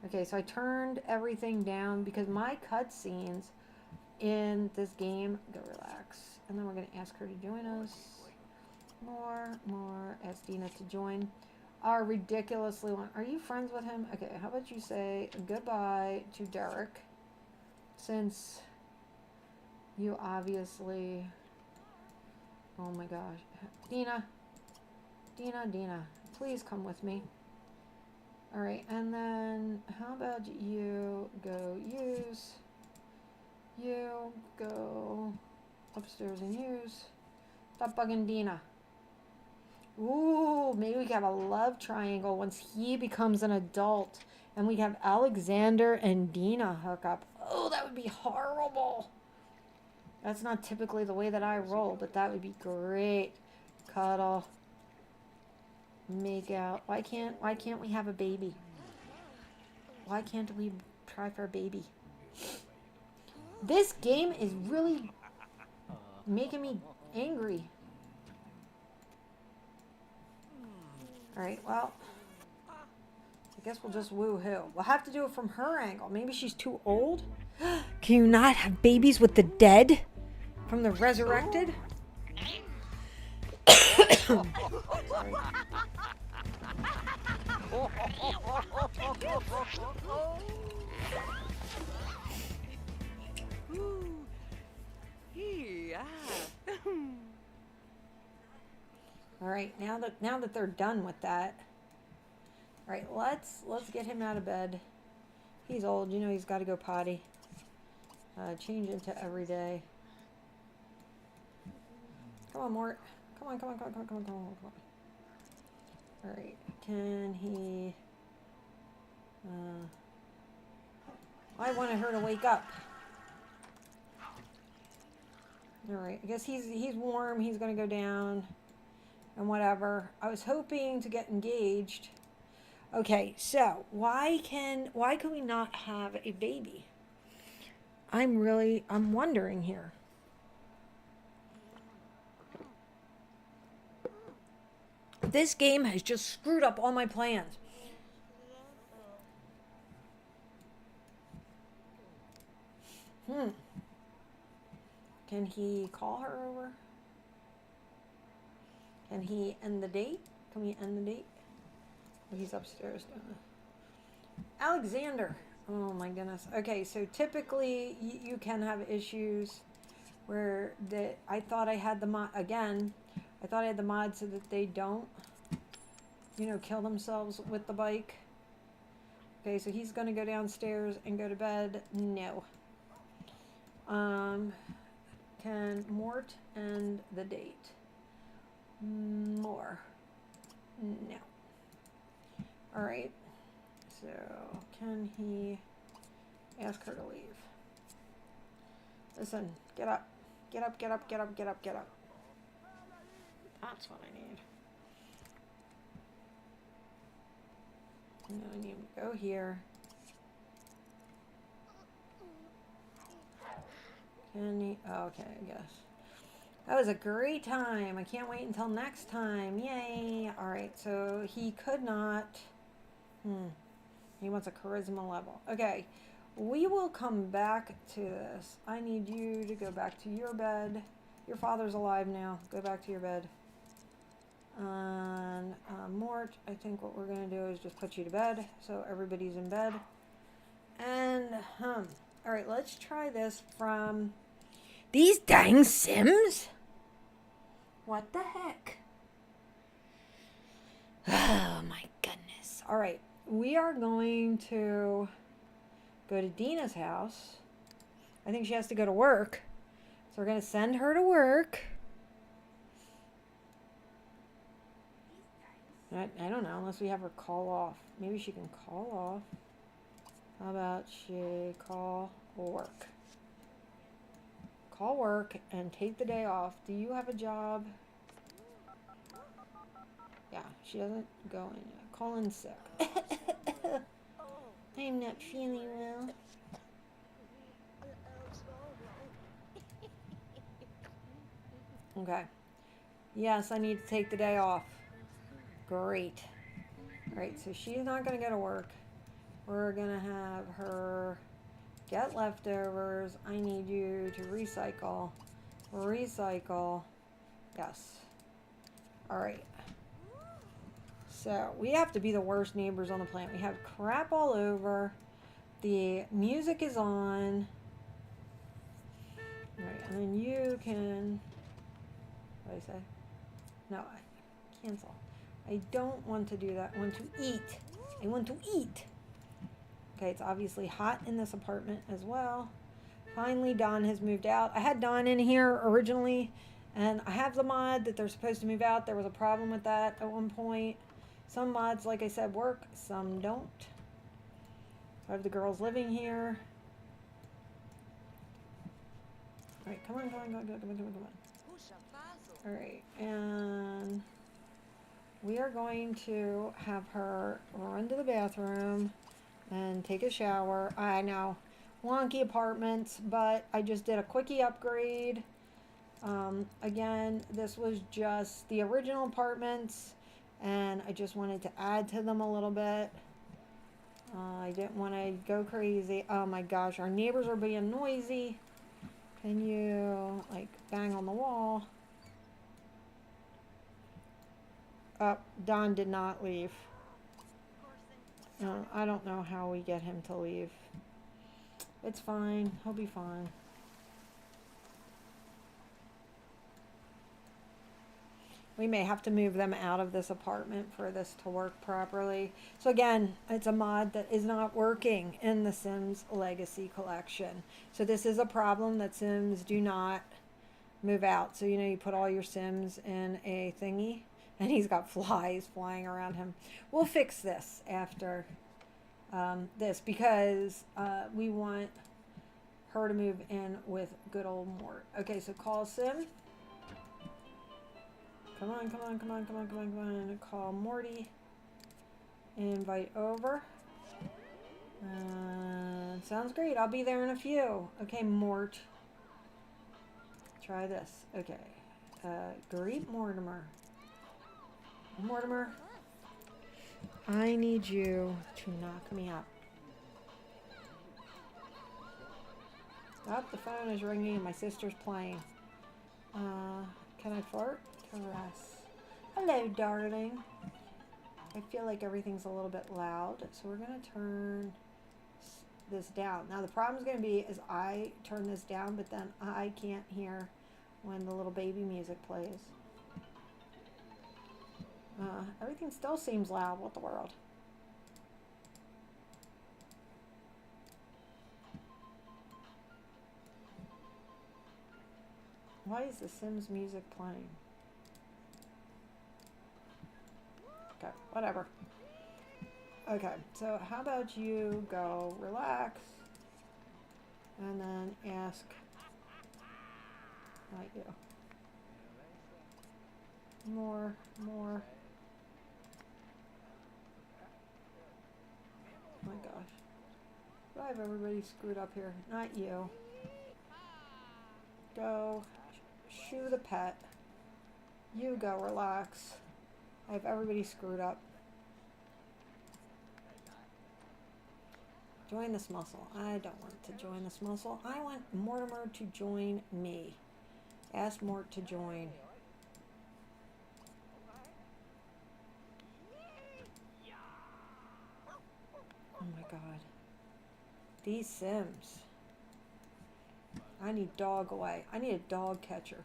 Okay, so I turned everything down because my cutscenes in this game, go relax. And then we're going to ask her to join us. More. Ask Dina to join. Are ridiculously long. Are you friends with him? Okay, how about you say goodbye to Derek? Since you obviously... Oh my gosh. Dina, please come with me. Alright, and then how about you go use... You go upstairs and use. Stop bugging Dina. Ooh, maybe we can have a love triangle once he becomes an adult. And we have Alexander and Dina hook up. Oh, that would be horrible. That's not typically the way that I roll, but that would be great. Cuddle. Make out. Why can't we have a baby? Why can't we try for a baby? This game is really making me angry. Alright, well. I guess we'll just woo-hoo. We'll have to do it from her angle. Maybe she's too old? Can you not have babies with the dead from the resurrected? Sorry. All right, now that they're done with that, all right, let's get him out of bed. He's old, you know he's got to go potty. Change into every day. Come on, Mort. Come on. All right, can he? I wanted her to wake up. All right, I guess he's warm. He's gonna go down, and whatever. I was hoping to get engaged. Okay, so why can we not have a baby? I'm wondering here. This game has just screwed up all my plans. Can he call her over? Can he end the date? Can we end the date? Oh, he's upstairs. Alexander. Oh my goodness. Okay, so typically you can have issues where I thought I had the mod again. I thought I had the mod so that they don't, kill themselves with the bike. Okay, so he's going to go downstairs and go to bed. No. Can Mort end the date? More. No. All right. So, can he ask her to leave? Listen, get up. Get up. That's what I need. And then I need to go here. Can he? Oh, okay, I guess. That was a great time. I can't wait until next time. Yay. All right, so he could not. He wants a charisma level. Okay, we will come back to this. I need you to go back to your bed. Your father's alive now. Go back to your bed. And Mort, I think what we're going to do is just put you to bed. So everybody's in bed. And, all right, let's try this from these dang Sims. What the heck? Oh, my goodness. All right, we are going to go to Dina's house. I think she has to go to work. So we're going to send her to work. I don't know, unless we have her call off. Maybe she can call off. How about she call work? Call work and take the day off. Do you have a job? Yeah, she doesn't go in yet. Call in sick. I'm not feeling well. Okay. Yes, I need to take the day off. Great. All right, so she's not going to go to work. We're going to have her get leftovers. I need you to recycle. Recycle. Yes. All right. So we have to be the worst neighbors on the planet. We have crap all over. The music is on. All right, and then you can... What did I say? No, cancel. I don't want to do that. I want to eat. I want to eat. Okay, it's obviously hot in this apartment as well. Finally, Don has moved out. I had Don in here originally, and I have the mod that they're supposed to move out. There was a problem with that at one point. Some mods, like I said, work. Some don't. I have the girls living here. All right, come on. All right, and we are going to have her run to the bathroom and take a shower. I know, wonky apartments, but I just did a quickie upgrade. Again, this was just the original apartments, and I just wanted to add to them a little bit. I didn't want to go crazy. Oh my gosh, our neighbors are being noisy. Can you, like, bang on the wall? Oh, Don did not leave. I don't know how we get him to leave. It's fine. He'll be fine. We may have to move them out of this apartment for this to work properly. So again, it's a mod that is not working in the Sims Legacy Collection. So this is a problem that Sims do not move out. So you know, you put all your Sims in a thingy and he's got flies flying around him. We'll fix this after this because we want her to move in with good old Mort. Okay, so call Sim. Come on, come on, come on, come on, come on, come on. Call Morty. Invite over. Sounds great. I'll be there in a few. Okay, Mort. Try this. Okay. Greet Mortimer. Mortimer, I need you to knock me up. Stop, the phone is ringing and my sister's playing. Can I flirt? Caress. Hello, darling. I feel like everything's a little bit loud, so we're going to turn this down. Now, the problem is going to be is I turn this down, but then I can't hear when the little baby music plays. Everything still seems loud. What the world? Why is the Sims music playing? Okay, whatever. Okay, so how about you go relax and then ask, not you. More. Oh my gosh. Do I have everybody screwed up here? Not you. Go shoo the pet. You go relax. I have everybody screwed up. Join this muscle. I don't want to join this muscle. I want Mortimer to join me. Ask Mort to join. Oh my god. These Sims. I need dog away. I need a dog catcher.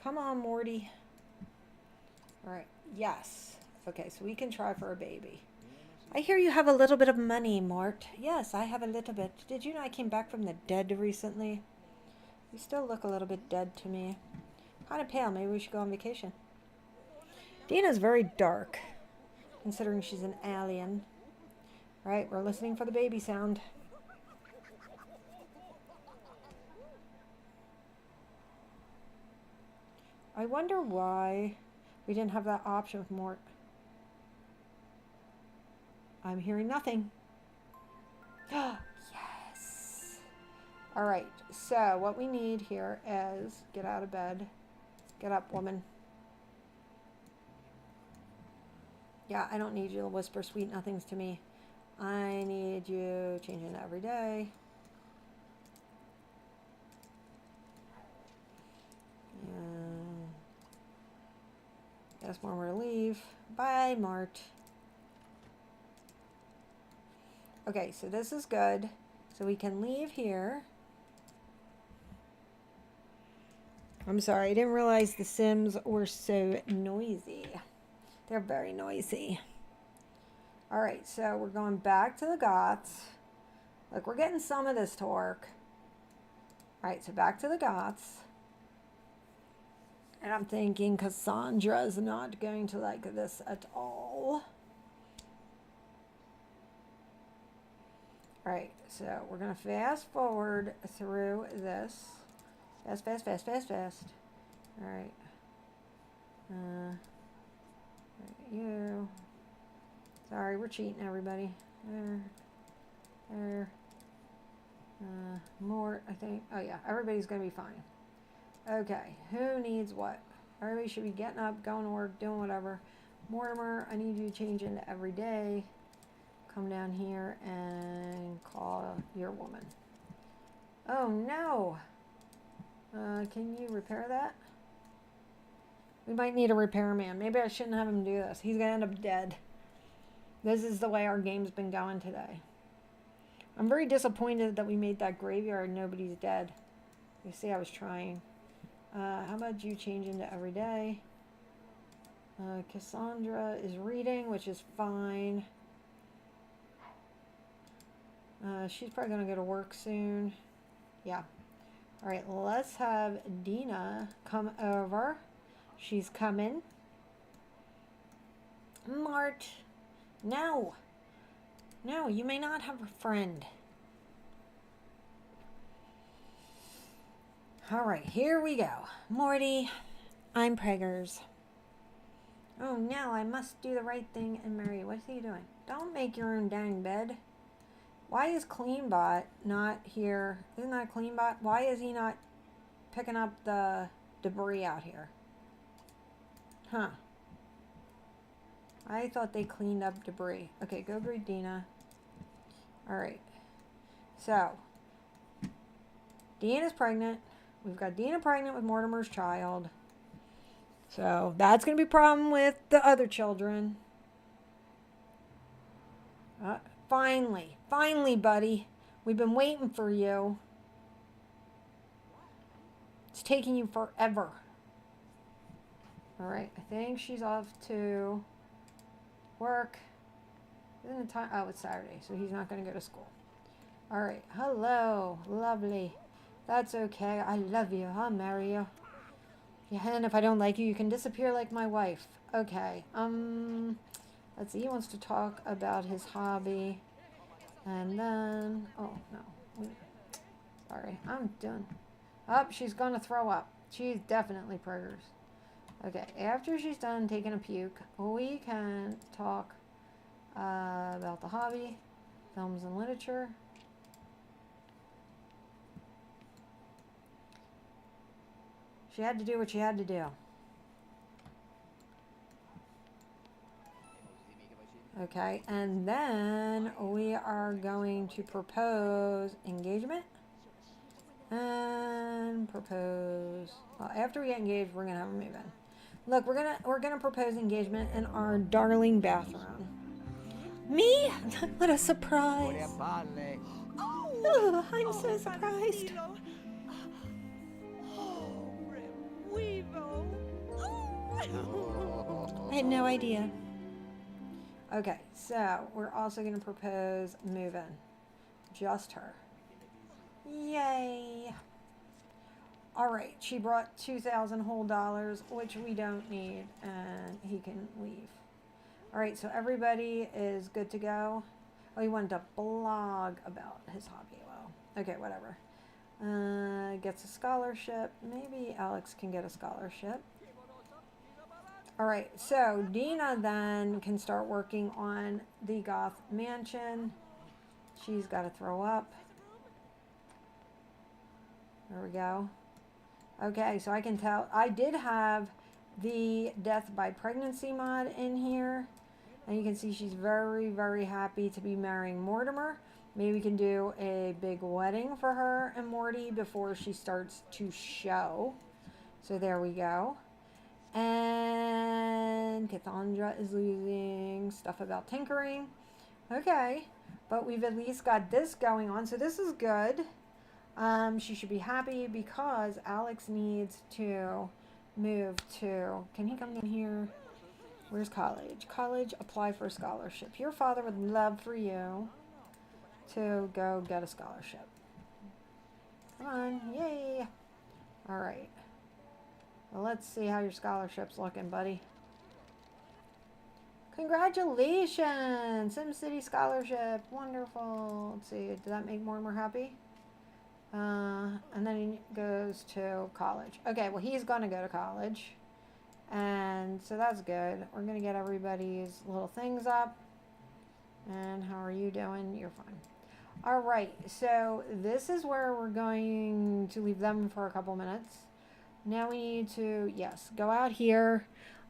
Come on, Morty. Alright, yes. Okay, so we can try for a baby. I hear you have a little bit of money, Mort. Yes, I have a little bit. Did you know I came back from the dead recently? You still look a little bit dead to me. Kind of pale. Maybe we should go on vacation. Dina's very dark, considering she's an alien. Right, we're listening for the baby sound. I wonder why we didn't have that option with Mort. I'm hearing nothing. Yes. All right, so what we need here is get out of bed. Get up, woman. Yeah, I don't need you to whisper sweet nothings to me. I need you changing every day. Ask Mort to leave. Bye, Mort. Okay, so this is good. So we can leave here. I'm sorry, I didn't realize the Sims were so noisy. They're very noisy. All right, so we're going back to the Goths. Look, we're getting some of this to work. All right, so back to the Goths. And I'm thinking Cassandra's not going to like this at all. All right, so we're going to fast forward through this. Fast. All right. You. Sorry, we're cheating, everybody. There. More, I think. Oh, yeah, everybody's going to be fine. Okay, who needs what? Everybody should be getting up, going to work, doing whatever. Mortimer, I need you to change into every day. Come down here and call your woman. Oh no! Can you repair that? We might need a repairman. Maybe I shouldn't have him do this. He's gonna end up dead. This is the way our game's been going today. I'm very disappointed that we made that graveyard and nobody's dead. You see, I was trying. How about you change into every day? Cassandra is reading, which is fine. She's probably going to go to work soon. Yeah. All right, let's have Dina come over. She's coming. Mart. No. No, you may not have a friend. All right, here we go. Morty, I'm preggers. Oh no, I must do the right thing and marry you. What's he doing? Don't make your own dang bed. Why is CleanBot not here? Isn't that CleanBot? Why is he not picking up the debris out here? Huh. I thought they cleaned up debris. Okay, go greet Dina. Alright. So, Dina's pregnant. We've got Dina pregnant with Mortimer's child. So, that's going to be a problem with the other children. Finally, buddy. We've been waiting for you. It's taking you forever. Alright, I think she's off to work. Isn't it time? Oh, it's Saturday, so he's not going to go to school. Alright, hello. Lovely. That's okay. I love you. I'll marry you. Yeah, and if I don't like you, you can disappear like my wife. Okay. Let's see. He wants to talk about his hobby. And then... Oh, no. Sorry. I'm done. Oh, she's going to throw up. She's definitely preggers. Okay. After she's done taking a puke, we can talk about the hobby, films and literature. She had to do what she had to do. Okay, and then we are going to propose engagement. And propose. Well, after we get engaged, we're gonna have a move in. Look, we're gonna propose engagement in our darling bathroom. Me? What a surprise! Oh, I'm so surprised. I had no idea. Okay, so we're also going to propose move-in. Just her. Yay! Alright, she brought 2,000 whole dollars, which we don't need, and he can leave. Alright, so everybody is good to go. Oh, he wanted to blog about his hobby. Well, okay, whatever. Gets a scholarship. Maybe Alex can get a scholarship. Alright, so Dina then can start working on the Goth Mansion. She's got to throw up. There we go. Okay, so I can tell. I did have the death by pregnancy mod in here. And you can see she's very, very happy to be marrying Mortimer. Maybe we can do a big wedding for her and Morty before she starts to show. So there we go. And Cassandra is losing stuff about tinkering. Okay, but we've at least got this going on, so this is good. She should be happy because Alex needs to move to... Can he come in here? Where's college? College, apply for a scholarship. Your father would love for you to go get a scholarship. Come on, yay! All right. Well, let's see how your scholarship's looking, buddy. Congratulations! SimCity scholarship. Wonderful. Let's see. Did that make Mortimer happy? And then he goes to college. Okay, well, he's going to go to college. And so that's good. We're going to get everybody's little things up. And how are you doing? You're fine. All right. So this is where we're going to leave them for a couple minutes. Now we need to, yes, go out here.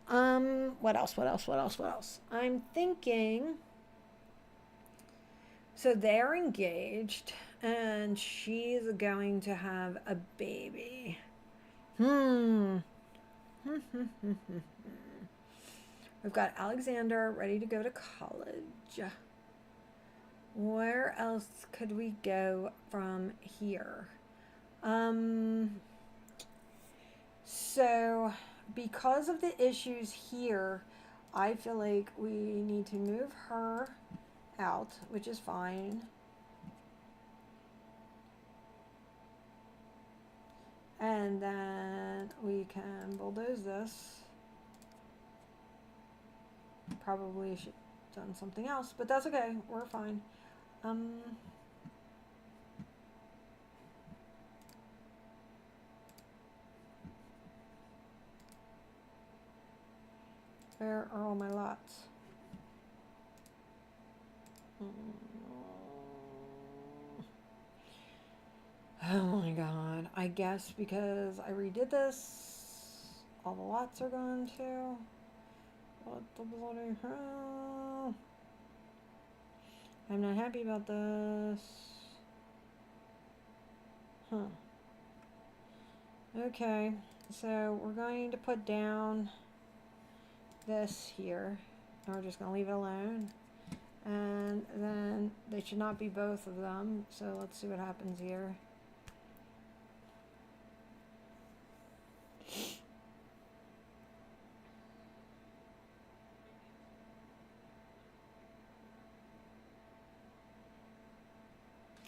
What else? What else? What else? What else? I'm thinking. So they're engaged, and she's going to have a baby. Hmm. We've got Alexander ready to go to college. Where else could we go from here? So because of the issues here, I feel like we need to move her out, which is fine. And then we can bulldoze this. Probably should have done something else, but that's okay. We're fine. Where are all my lots? Oh my god. I guess because I redid this, all the lots are gone too. What the bloody hell? I'm not happy about this. Huh. Okay, so we're going to put down this here. And we're just going to leave it alone. And then they should not be both of them. So let's see what happens here.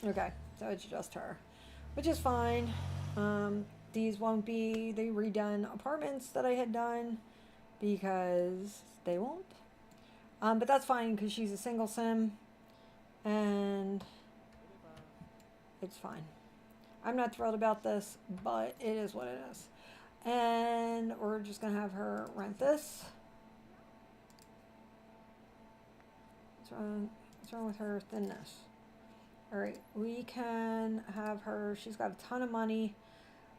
Okay, so it's just her, which is fine. These won't be the redone apartments that I had done because they won't. But that's fine because she's a single sim and it's fine. I'm not thrilled about this, but it is what it is. And we're just going to have her rent this. What's wrong with her thinness? Alright, we can have her, she's got a ton of money.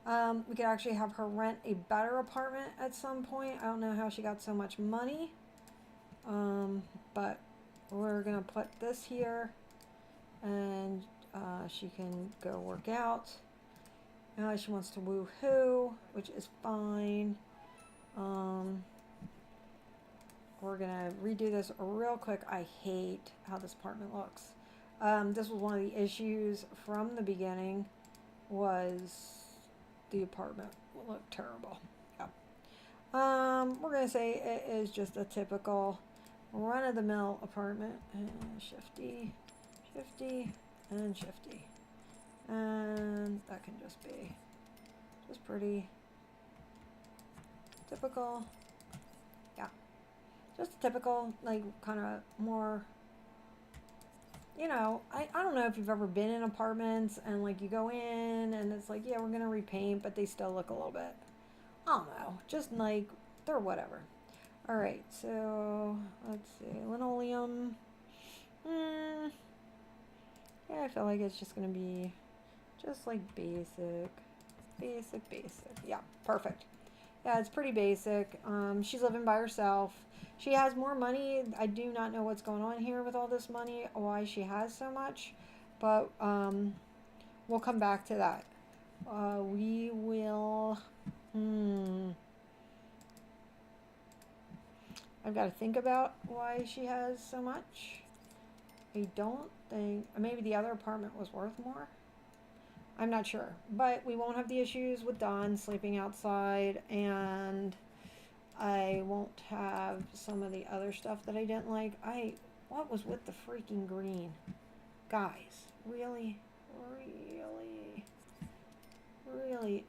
We could actually have her rent a better apartment at some point. I don't know how she got so much money. But we're going to put this here and she can go work out. She wants to woo-hoo, which is fine. We're going to redo this real quick. I hate how this apartment looks. This was one of the issues from the beginning was the apartment looked terrible. Yeah. We're going to say it is just a typical run-of-the-mill apartment. Shifty, shifty, and shifty. And that can just be just pretty typical. Yeah. Just typical, like, kind of more... You know, I don't know if you've ever been in apartments and like you go in and it's like, yeah, we're going to repaint, but they still look a little bit, I don't know, just like, they're whatever. All right, so let's see, linoleum. Yeah, I feel like it's just going to be just like basic. Yeah, perfect. Yeah, it's pretty basic. She's living by herself. She has more money. I do not know what's going on here with all this money, why she has so much, but we'll come back to that. We will... I've got to think about why she has so much. I don't think... Maybe the other apartment was worth more. I'm not sure. But we won't have the issues with Dawn sleeping outside, and I won't have some of the other stuff that I didn't like. What was with the freaking green? Guys, really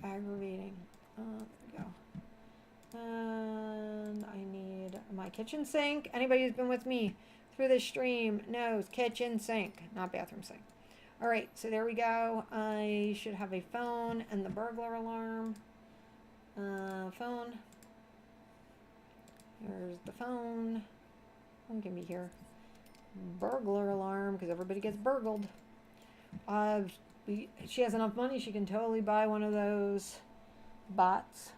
aggravating. There we go. And I need my kitchen sink. Anybody who's been with me through this stream knows kitchen sink, not bathroom sink. All right, so there we go. I should have a phone and the burglar alarm. Phone. There's the phone. One can be here. Burglar alarm, because everybody gets burgled. She has enough money, she can totally buy one of those bots.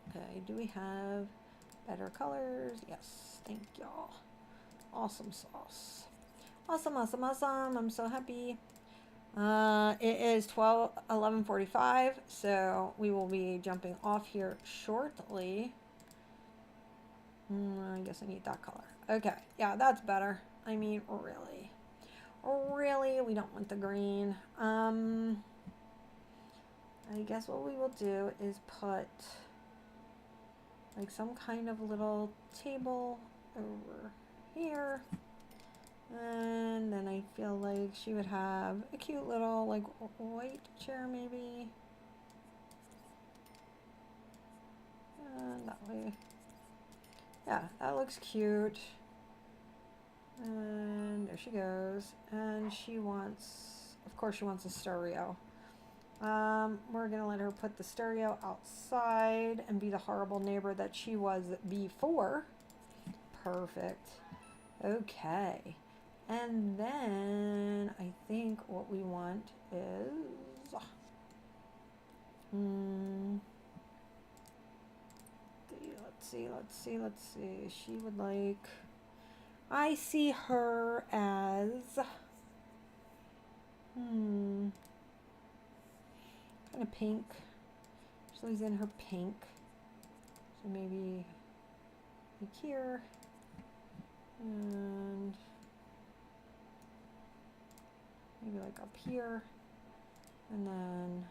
Okay, do we have better colors? Yes, thank y'all. Awesome sauce. Awesome, awesome, awesome. I'm so happy. It is 11:45, so we will be jumping off here shortly. I guess I need that color. Okay, yeah, that's better. I mean, really, we don't want the green. I guess what we will do is put like some kind of little table over here. And then I feel like she would have a cute little like white chair maybe. And that way. Yeah, that looks cute. And there she goes. And she wants, of course she wants a stereo. We're gonna let her put the stereo outside and be the horrible neighbor that she was before. Perfect. Okay. And then I think what we want is let's see. She would like, I see her as kind of pink. She's in her pink. So maybe like here. And maybe like up here. And then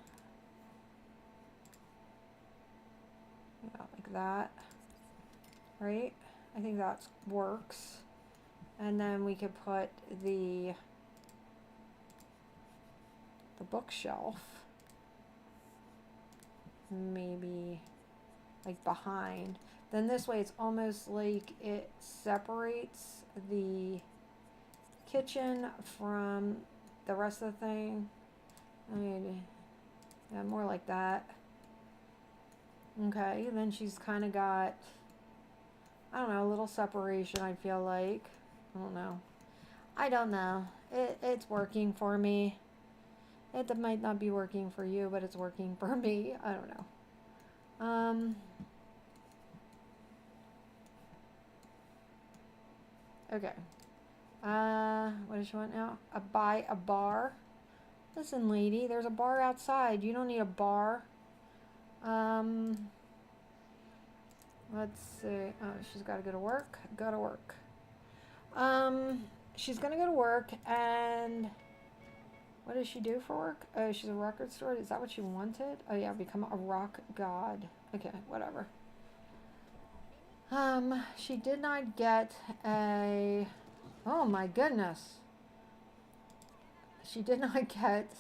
yeah, like that. Right? I think that works. And then we could put the bookshelf maybe like behind. Then this way it's almost like it separates the kitchen from the rest of the thing. I mean, yeah, more like that. Okay, then she's kind of got, I don't know, a little separation, I feel like. I don't know. It's working for me. It might not be working for you, but it's working for me. I don't know. Okay. What does she want now? Buy a bar. Listen, lady, there's a bar outside. You don't need a bar. Let's see. Oh, she's got to go to work. Go to work. She's gonna go to work, and what does she do for work? Oh, she's a record store. Is that what she wanted? Oh yeah, become a rock god. Okay, whatever. She did not get a. Oh my goodness. She did not get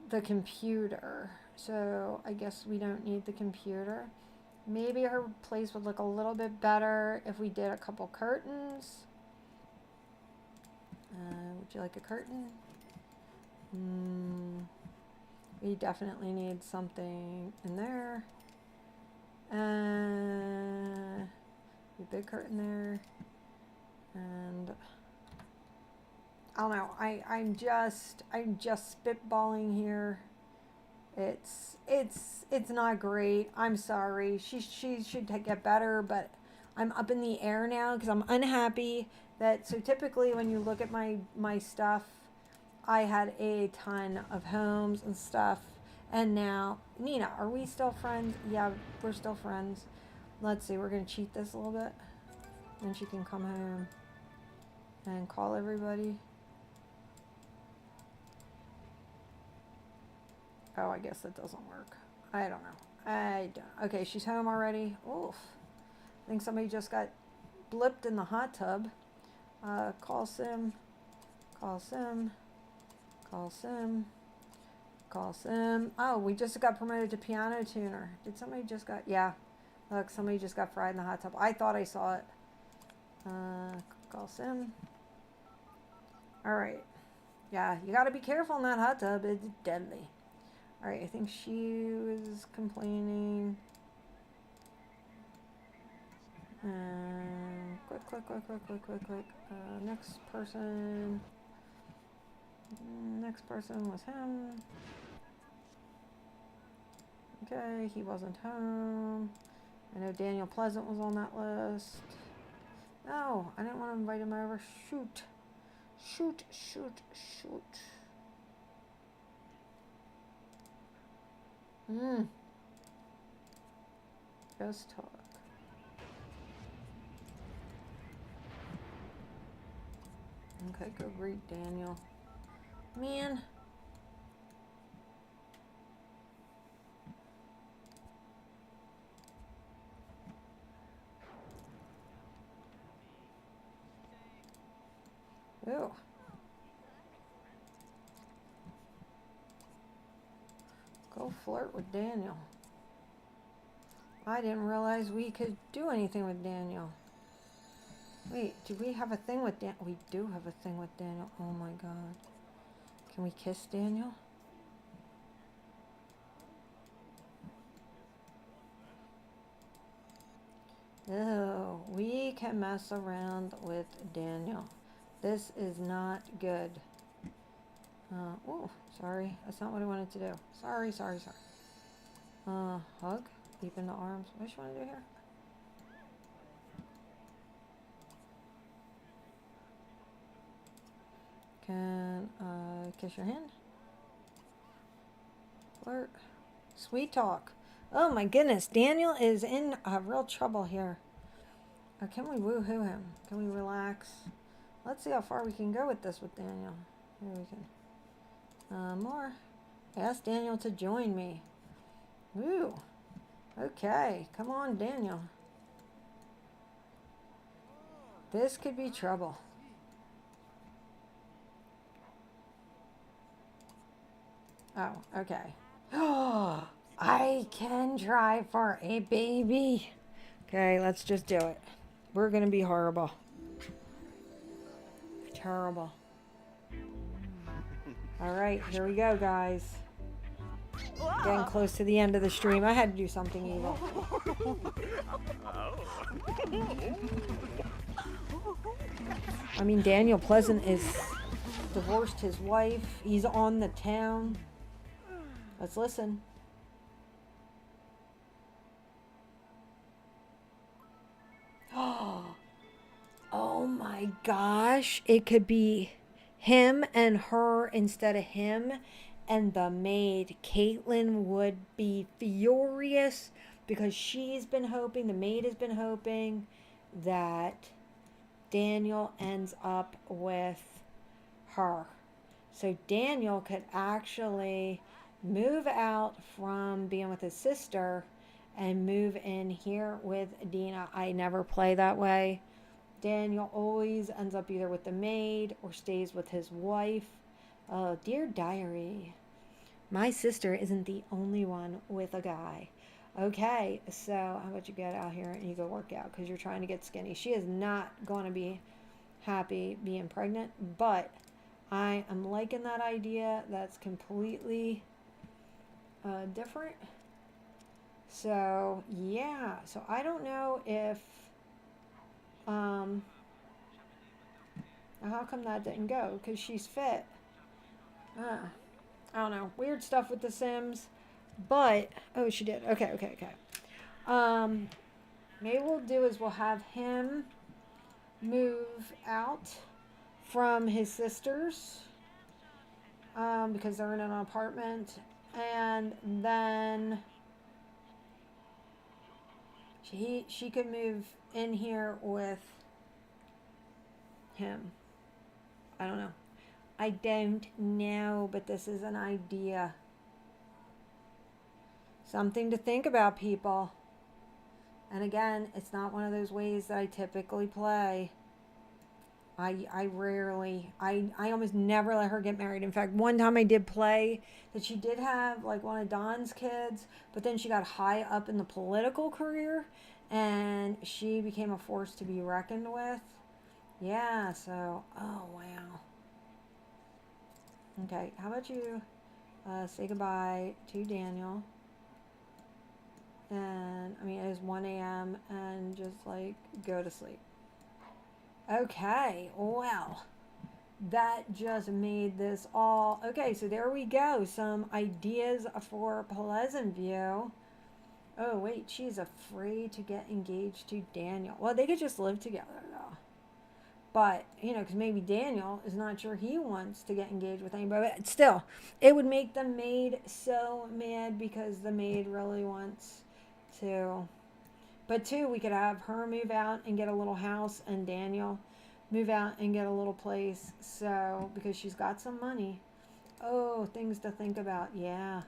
the computer, so I guess we don't need the computer. Maybe her place would look a little bit better if we did a couple curtains. Would you like a curtain? We definitely need something in there. A big curtain there. And I don't know. I'm just spitballing here. It's not great. I'm sorry. She should get better, but I'm up in the air now because I'm unhappy that. So typically when you look at my stuff, I had a ton of homes and stuff, and now Nina, are we still friends? Yeah, we're still friends. Let's see. We're gonna cheat this a little bit, and she can come home and call everybody. Oh, I guess that doesn't work. I don't know. Okay, she's home already. Oof. I think somebody just got blipped in the hot tub. Call Sim. Call Sim. Call Sim. Call Sim. Oh, we just got promoted to piano tuner. Did somebody just got... Yeah. Look, somebody just got fried in the hot tub. I thought I saw it. Call Sim. Alright. Yeah, you gotta be careful in that hot tub. It's deadly. Alright, I think she was complaining. Quick. Next person. Next person was him. Okay, he wasn't home. I know Daniel Pleasant was on that list. No, I didn't want to invite him over. Shoot. Shoot, shoot, shoot. Just talk. Okay, go greet Daniel. Man. Ew. Go flirt with Daniel. I didn't realize we could do anything with Daniel. Wait, do we have a thing with Daniel? We do have a thing with Daniel. Oh my god. Can we kiss Daniel? Oh, we can mess around with Daniel. This is not good. Oh, sorry. That's not what I wanted to do. Sorry. Hug? Deep into arms. What do you want to do here? Can I kiss your hand? Flirt. Sweet talk. Oh my goodness. Daniel is in real trouble here. Can we woohoo him? Can we relax? Let's see how far we can go with this with Daniel. Here we can. More. Ask Daniel to join me. Ooh. Okay. Come on, Daniel. This could be trouble. Oh, okay. Oh, I can try for a baby. Okay, let's just do it. We're going to be horrible. Terrible. All right, here we go, guys. Getting close to the end of the stream. I had to do something evil. I mean, Daniel Pleasant is divorced his wife. He's on the town. Let's listen. Oh my gosh. It could be him and her instead of him and the maid. Caitlin would be furious because she's been hoping, the maid has been hoping that Daniel ends up with her. So Daniel could actually move out from being with his sister and move in here with Dina. I never play that way. Daniel always ends up either with the maid or stays with his wife. Oh, dear diary. My sister isn't the only one with a guy. Okay, so how about you get out here and you go work out because you're trying to get skinny. She is not going to be happy being pregnant, but I am liking that idea. That's completely different. So, yeah. So, I don't know if... how come that didn't go? Because she's fit. I don't know. Weird stuff with The Sims. But, oh, she did. Okay. Maybe what we'll do is we'll have him move out from his sisters. Because they're in an apartment. And then she could move in here with him. I don't know. I don't know, but this is an idea. Something to think about, people. And again, it's not one of those ways that I typically play. I rarely, I almost never let her get married. In fact, one time I did play that she did have like one of Don's kids, but then she got high up in the political career and she became a force to be reckoned with. Yeah, so, oh wow. Okay, how about you say goodbye to Daniel? And, I mean, it is 1 a.m. and just like go to sleep. Okay, well, that just made this all... Okay, so there we go. Some ideas for Pleasantview. Oh, wait, she's afraid to get engaged to Daniel. Well, they could just live together, though. But, you know, because maybe Daniel is not sure he wants to get engaged with anybody. But still, it would make the maid so mad because the maid really wants to. But, too, we could have her move out and get a little house, and Daniel move out and get a little place. So, because she's got some money. Oh, things to think about. Yeah.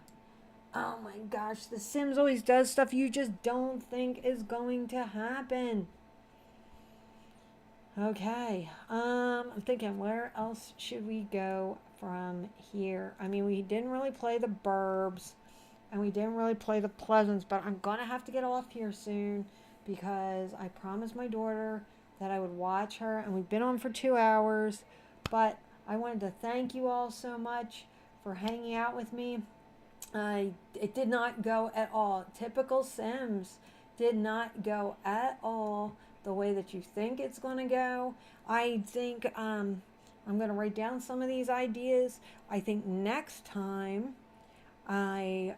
Oh my gosh, The Sims always does stuff you just don't think is going to happen. Okay. I'm thinking, where else should we go from here? I mean, we didn't really play the Burbs and we didn't really play the Pleasants, but I'm gonna have to get off here soon because I promised my daughter that I would watch her, and we've been on for 2 hours. But I wanted to thank you all so much for hanging out with me. It did not go at all. Typical Sims did not go at all the way that you think it's going to go. I think I'm going to write down some of these ideas. I think next time I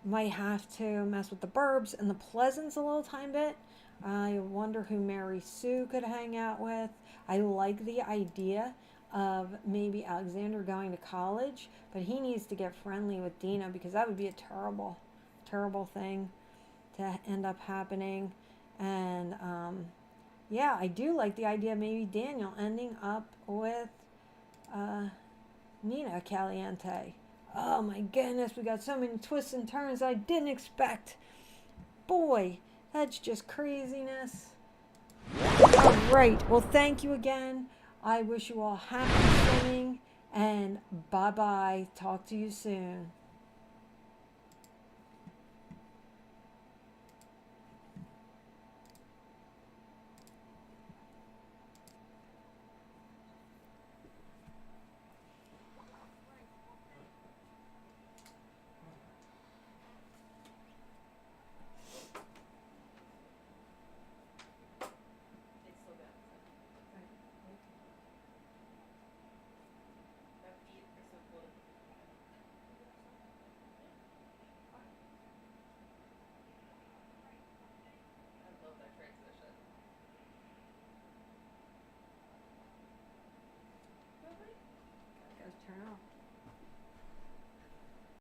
might have to mess with the Burbs and the Pleasants a little tiny bit. I wonder who Mary Sue could hang out with. I like the idea of maybe Alexander going to college, but he needs to get friendly with Dina because that would be a terrible, terrible thing to end up happening. And yeah, I do like the idea of maybe Daniel ending up with Nina Caliente. Oh my goodness, we got so many twists and turns I didn't expect. Boy, that's just craziness. All right, well, thank you again. I wish you all happy swimming, and bye-bye. Talk to you soon.